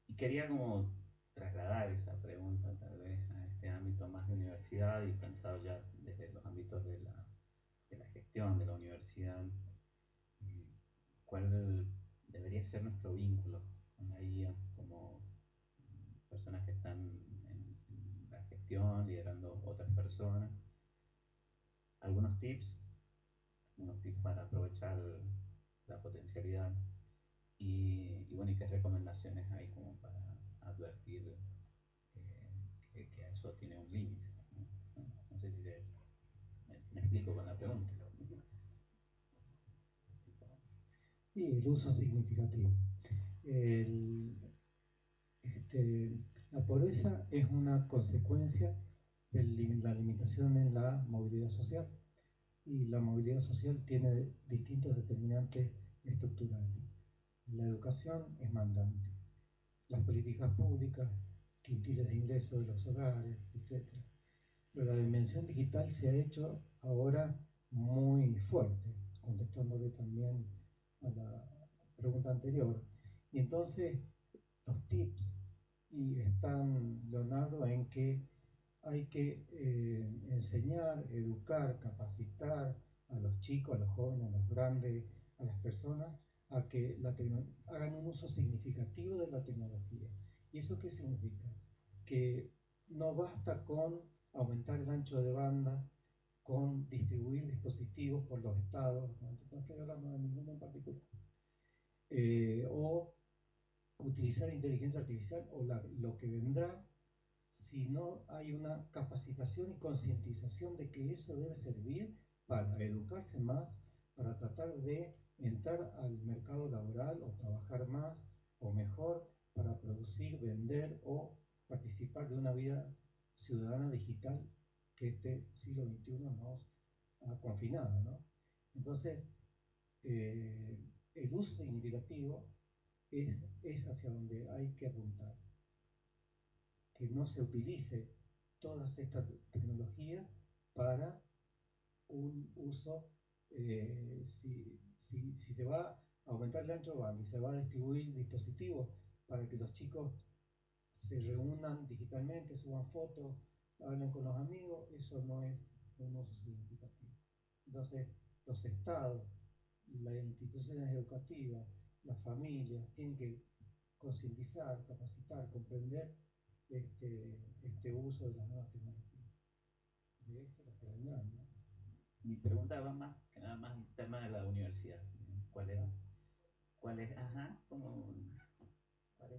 Y quería como trasladar esa pregunta tal vez a este ámbito más de universidad y pensado ya desde los ámbitos de la gestión de la universidad. ¿Cuál debería ser nuestro vínculo con la IA como personas que están en la gestión, liderando otras personas? Algunos tips para aprovechar la potencialidad y bueno, y qué recomendaciones hay como para advertir que eso tiene un límite, ¿no? No sé si me explico con la pregunta. Y el uso significativo. La pobreza es una consecuencia de la limitación en la movilidad social, y la movilidad social tiene distintos determinantes estructurales. La educación es mandante, las políticas públicas, quintiles de ingresos de los hogares, etc. Pero la dimensión digital se ha hecho ahora muy fuerte, contestándole también a la pregunta anterior. Y entonces los tips y están, Leonardo, en que hay que enseñar, educar, capacitar a los chicos, a los jóvenes, a los grandes, a las personas, a que hagan un uso significativo de la tecnología. ¿Y eso qué significa? Que no basta con aumentar el ancho de banda, con distribuir dispositivos por los estados, no estoy hablando de ninguno en particular, o utilizar inteligencia artificial o lo que vendrá, si no hay una capacitación y concientización de que eso debe servir para educarse más, para tratar de entrar al mercado laboral o trabajar más o mejor, para producir, vender o participar de una vida ciudadana digital que este siglo XXI nos ha confinado, ¿no? Entonces, el uso significativo es hacia donde hay que apuntar. Que no se utilice todas estas tecnologías para un uso, si se va a aumentar el ancho de banda y se va a distribuir dispositivos para que los chicos se reúnan digitalmente, suban fotos, hablen con los amigos, eso no es un uso significativo. Entonces, los estados, las instituciones educativas, las familias tienen que concientizar, capacitar, comprender este uso de las nuevas tecnologías. Mi pregunta va más que nada más interna de la universidad. ¿Cuál es cuál es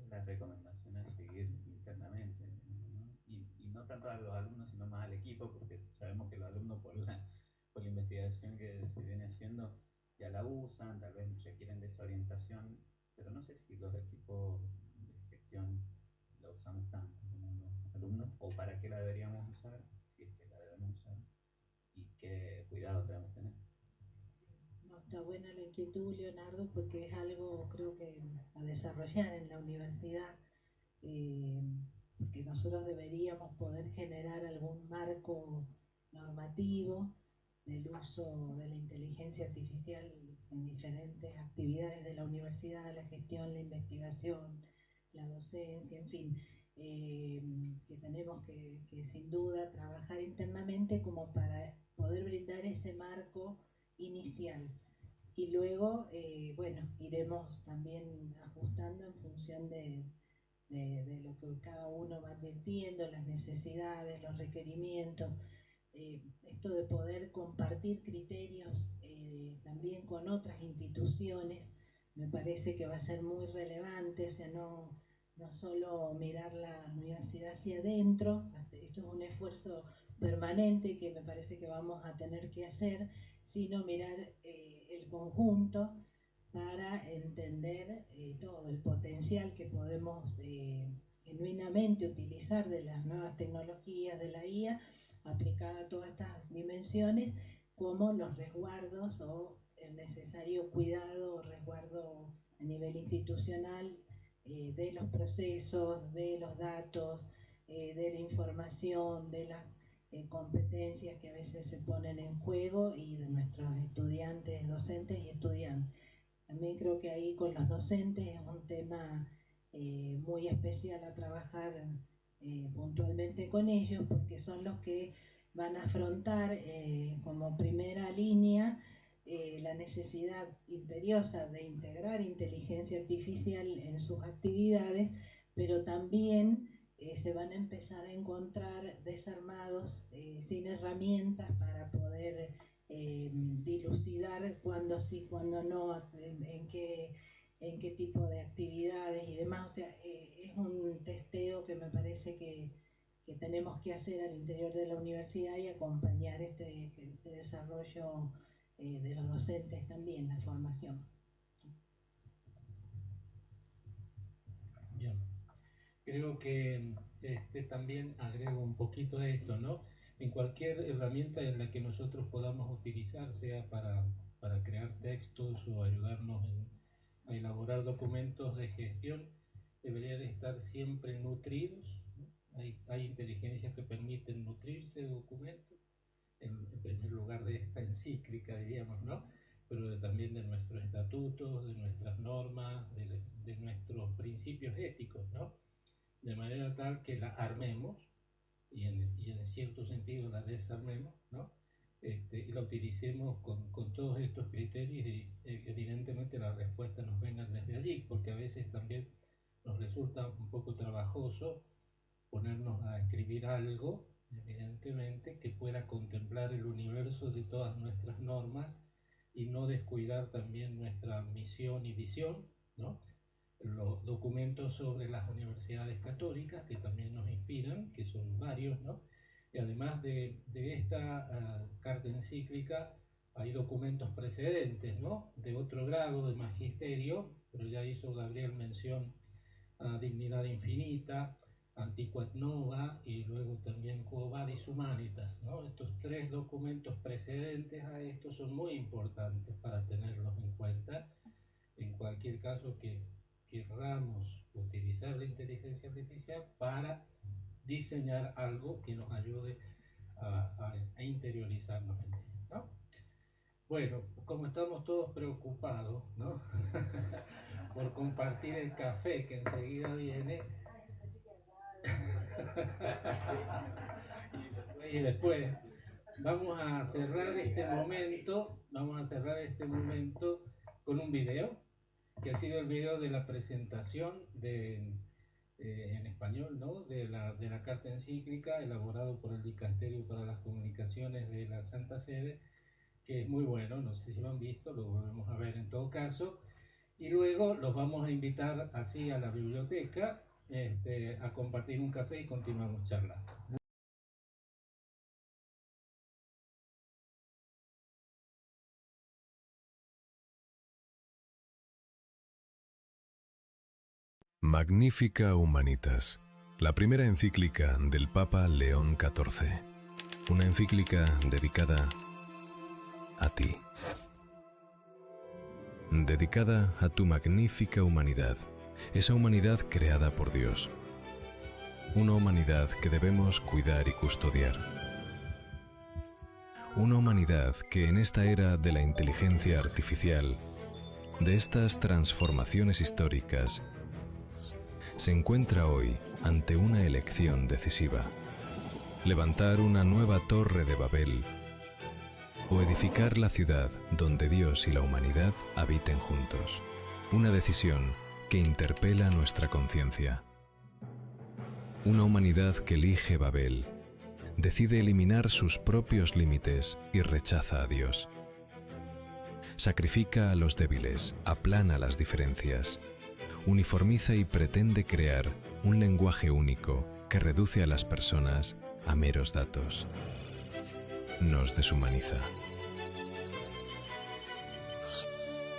la recomendación a seguir internamente? ¿No? Y no tanto a los alumnos, sino más al equipo, porque sabemos que los alumnos por la investigación que se viene haciendo ya la usan, tal vez requieren de esa orientación, pero no sé si los equipos de gestión la usamos tanto como los alumnos, o para qué la deberíamos usar, si es que la debemos usar, y qué cuidado debemos tener. No, está buena la inquietud, Leonardo, porque es algo creo que a desarrollar en la universidad, porque nosotros deberíamos poder generar algún marco normativo del uso de la inteligencia artificial en diferentes actividades de la universidad, la gestión, la investigación, la docencia, en fin, que tenemos que sin duda trabajar internamente como para poder brindar ese marco inicial. Y luego, bueno, iremos también ajustando en función de lo que cada uno va advirtiendo, las necesidades, los requerimientos. Esto de poder compartir criterios también con otras instituciones me parece que va a ser muy relevante, o sea, no solo mirar la universidad hacia adentro, esto es un esfuerzo permanente que me parece que vamos a tener que hacer, sino mirar el conjunto para entender todo el potencial que podemos genuinamente utilizar de las nuevas tecnologías de la IA aplicada a todas estas dimensiones, como los resguardos o el necesario cuidado o resguardo a nivel institucional de los procesos, de los datos, de la información, de las competencias que a veces se ponen en juego y de nuestros estudiantes, docentes y estudiantes. También creo que ahí con los docentes es un tema muy especial a trabajar puntualmente con ellos, porque son los que van a afrontar como primera línea la necesidad imperiosa de integrar inteligencia artificial en sus actividades, pero también se van a empezar a encontrar desarmados, sin herramientas para poder dilucidar cuándo sí, cuándo no, en qué tipo de actividades y demás. O sea, es un testeo que me parece que tenemos que hacer al interior de la universidad y acompañar este desarrollo de los docentes también, la formación. Bien. Creo que también agrego un poquito a esto, ¿no? En cualquier herramienta en la que nosotros podamos utilizar, sea para crear textos o ayudarnos a elaborar documentos de gestión, deberían estar siempre nutridos, ¿no? Hay inteligencias que permiten nutrirse de documentos, en primer lugar de esta encíclica, diríamos, ¿no? Pero también de nuestros estatutos, de nuestras normas, de nuestros principios éticos, ¿no? De manera tal que la armemos y en cierto sentido la desarmemos, ¿no? Y la utilicemos con todos estos criterios y evidentemente las respuestas nos vengan desde allí, porque a veces también nos resulta un poco trabajoso ponernos a escribir algo, evidentemente, que pueda contemplar el universo de todas nuestras normas y no descuidar también nuestra misión y visión, ¿no? Los documentos sobre las universidades católicas que también nos inspiran, que son varios, ¿no? Y además de esta carta encíclica hay documentos precedentes, ¿no? De otro grado de magisterio, pero ya hizo Gabriel mención a Dignidad Infinita, Antiquat Nova y luego también Quo Vadis Humanitas, ¿no? Estos tres documentos precedentes a esto son muy importantes para tenerlos en cuenta en cualquier caso que querramos utilizar la inteligencia artificial para diseñar algo que nos ayude a interiorizarnos en ello, ¿no? Bueno, como estamos todos preocupados, ¿no? por compartir el café que enseguida viene, y después vamos a cerrar este momento con un video que ha sido el video de la presentación de en español, ¿no?, de la carta encíclica elaborado por el Dicasterio para las Comunicaciones de la Santa Sede, que es muy bueno, no sé si lo han visto, lo volvemos a ver en todo caso, y luego los vamos a invitar así a la biblioteca a compartir un café y continuamos charlando. Magnifica Humanitas, la primera encíclica del Papa León XIV. Una encíclica dedicada a ti. Dedicada a tu magnífica humanidad, esa humanidad creada por Dios. Una humanidad que debemos cuidar y custodiar. Una humanidad que en esta era de la inteligencia artificial, de estas transformaciones históricas, se encuentra hoy ante una elección decisiva: levantar una nueva torre de Babel o edificar la ciudad donde Dios y la humanidad habiten juntos. Una decisión que interpela nuestra conciencia. Una humanidad que elige Babel, decide eliminar sus propios límites y rechaza a Dios. Sacrifica a los débiles, aplana las diferencias, uniformiza y pretende crear un lenguaje único que reduce a las personas a meros datos. Nos deshumaniza.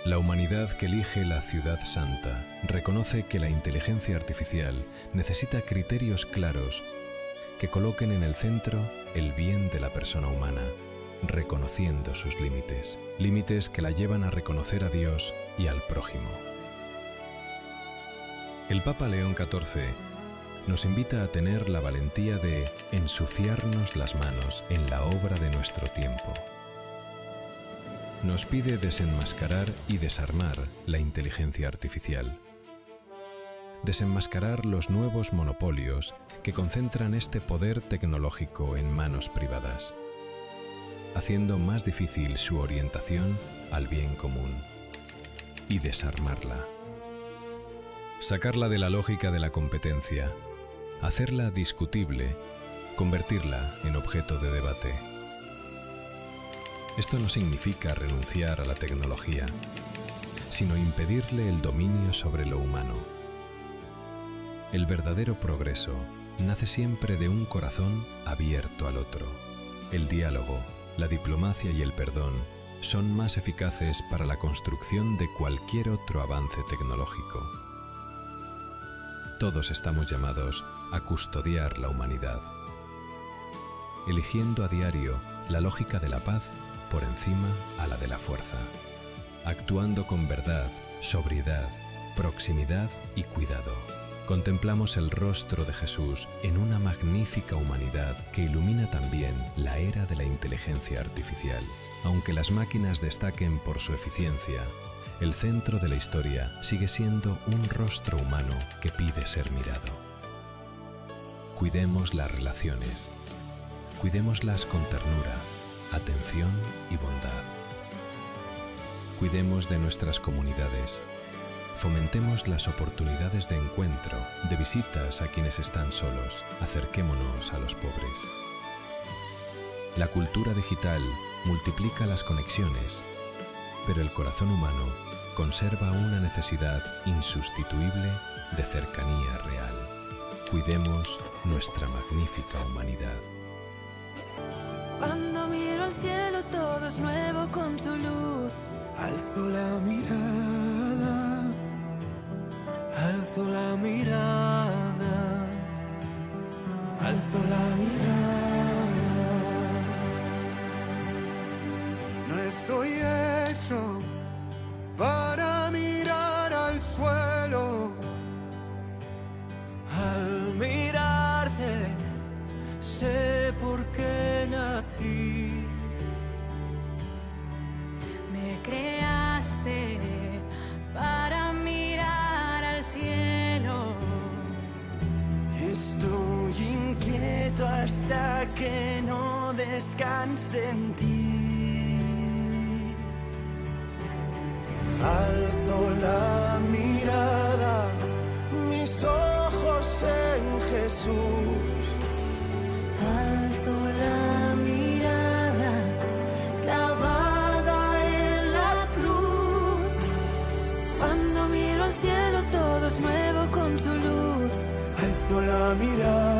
La humanidad que elige la ciudad santa reconoce que la inteligencia artificial necesita criterios claros que coloquen en el centro el bien de la persona humana, reconociendo sus límites, límites que la llevan a reconocer a Dios y al prójimo. El Papa León XIV nos invita a tener la valentía de ensuciarnos las manos en la obra de nuestro tiempo. Nos pide desenmascarar y desarmar la inteligencia artificial. Desenmascarar los nuevos monopolios que concentran este poder tecnológico en manos privadas, haciendo más difícil su orientación al bien común. Y desarmarla. Sacarla de la lógica de la competencia, hacerla discutible, convertirla en objeto de debate. Esto no significa renunciar a la tecnología, sino impedirle el dominio sobre lo humano. El verdadero progreso nace siempre de un corazón abierto al otro. El diálogo, la diplomacia y el perdón son más eficaces para la construcción de cualquier otro avance tecnológico. Todos estamos llamados a custodiar la humanidad, eligiendo a diario la lógica de la paz por encima a la de la fuerza, actuando con verdad, sobriedad, proximidad y cuidado. Contemplamos el rostro de Jesús en una magnífica humanidad que ilumina también la era de la inteligencia artificial. Aunque las máquinas destaquen por su eficiencia, el centro de la historia sigue siendo un rostro humano que pide ser mirado. Cuidemos las relaciones, cuidémoslas con ternura, atención y bondad. Cuidemos de nuestras comunidades, fomentemos las oportunidades de encuentro, de visitas a quienes están solos, acerquémonos a los pobres. La cultura digital multiplica las conexiones, pero el corazón humano conserva una necesidad insustituible de cercanía real. Cuidemos nuestra magnífica humanidad. Cuando miro al cielo todo es nuevo con su luz. Alzo la mirada, alzo la mirada, alzo la mirada. No estoy hecho para mirar al suelo. Al mirarte sé por qué nací. Me creaste para mirar al cielo. Estoy inquieto hasta que no descanse en ti. Alzo la mirada, mis ojos Jesús. Alzo la mirada clavada en la cruz. Cuando miro al cielo todo es nuevo con su luz. Alzo la mirada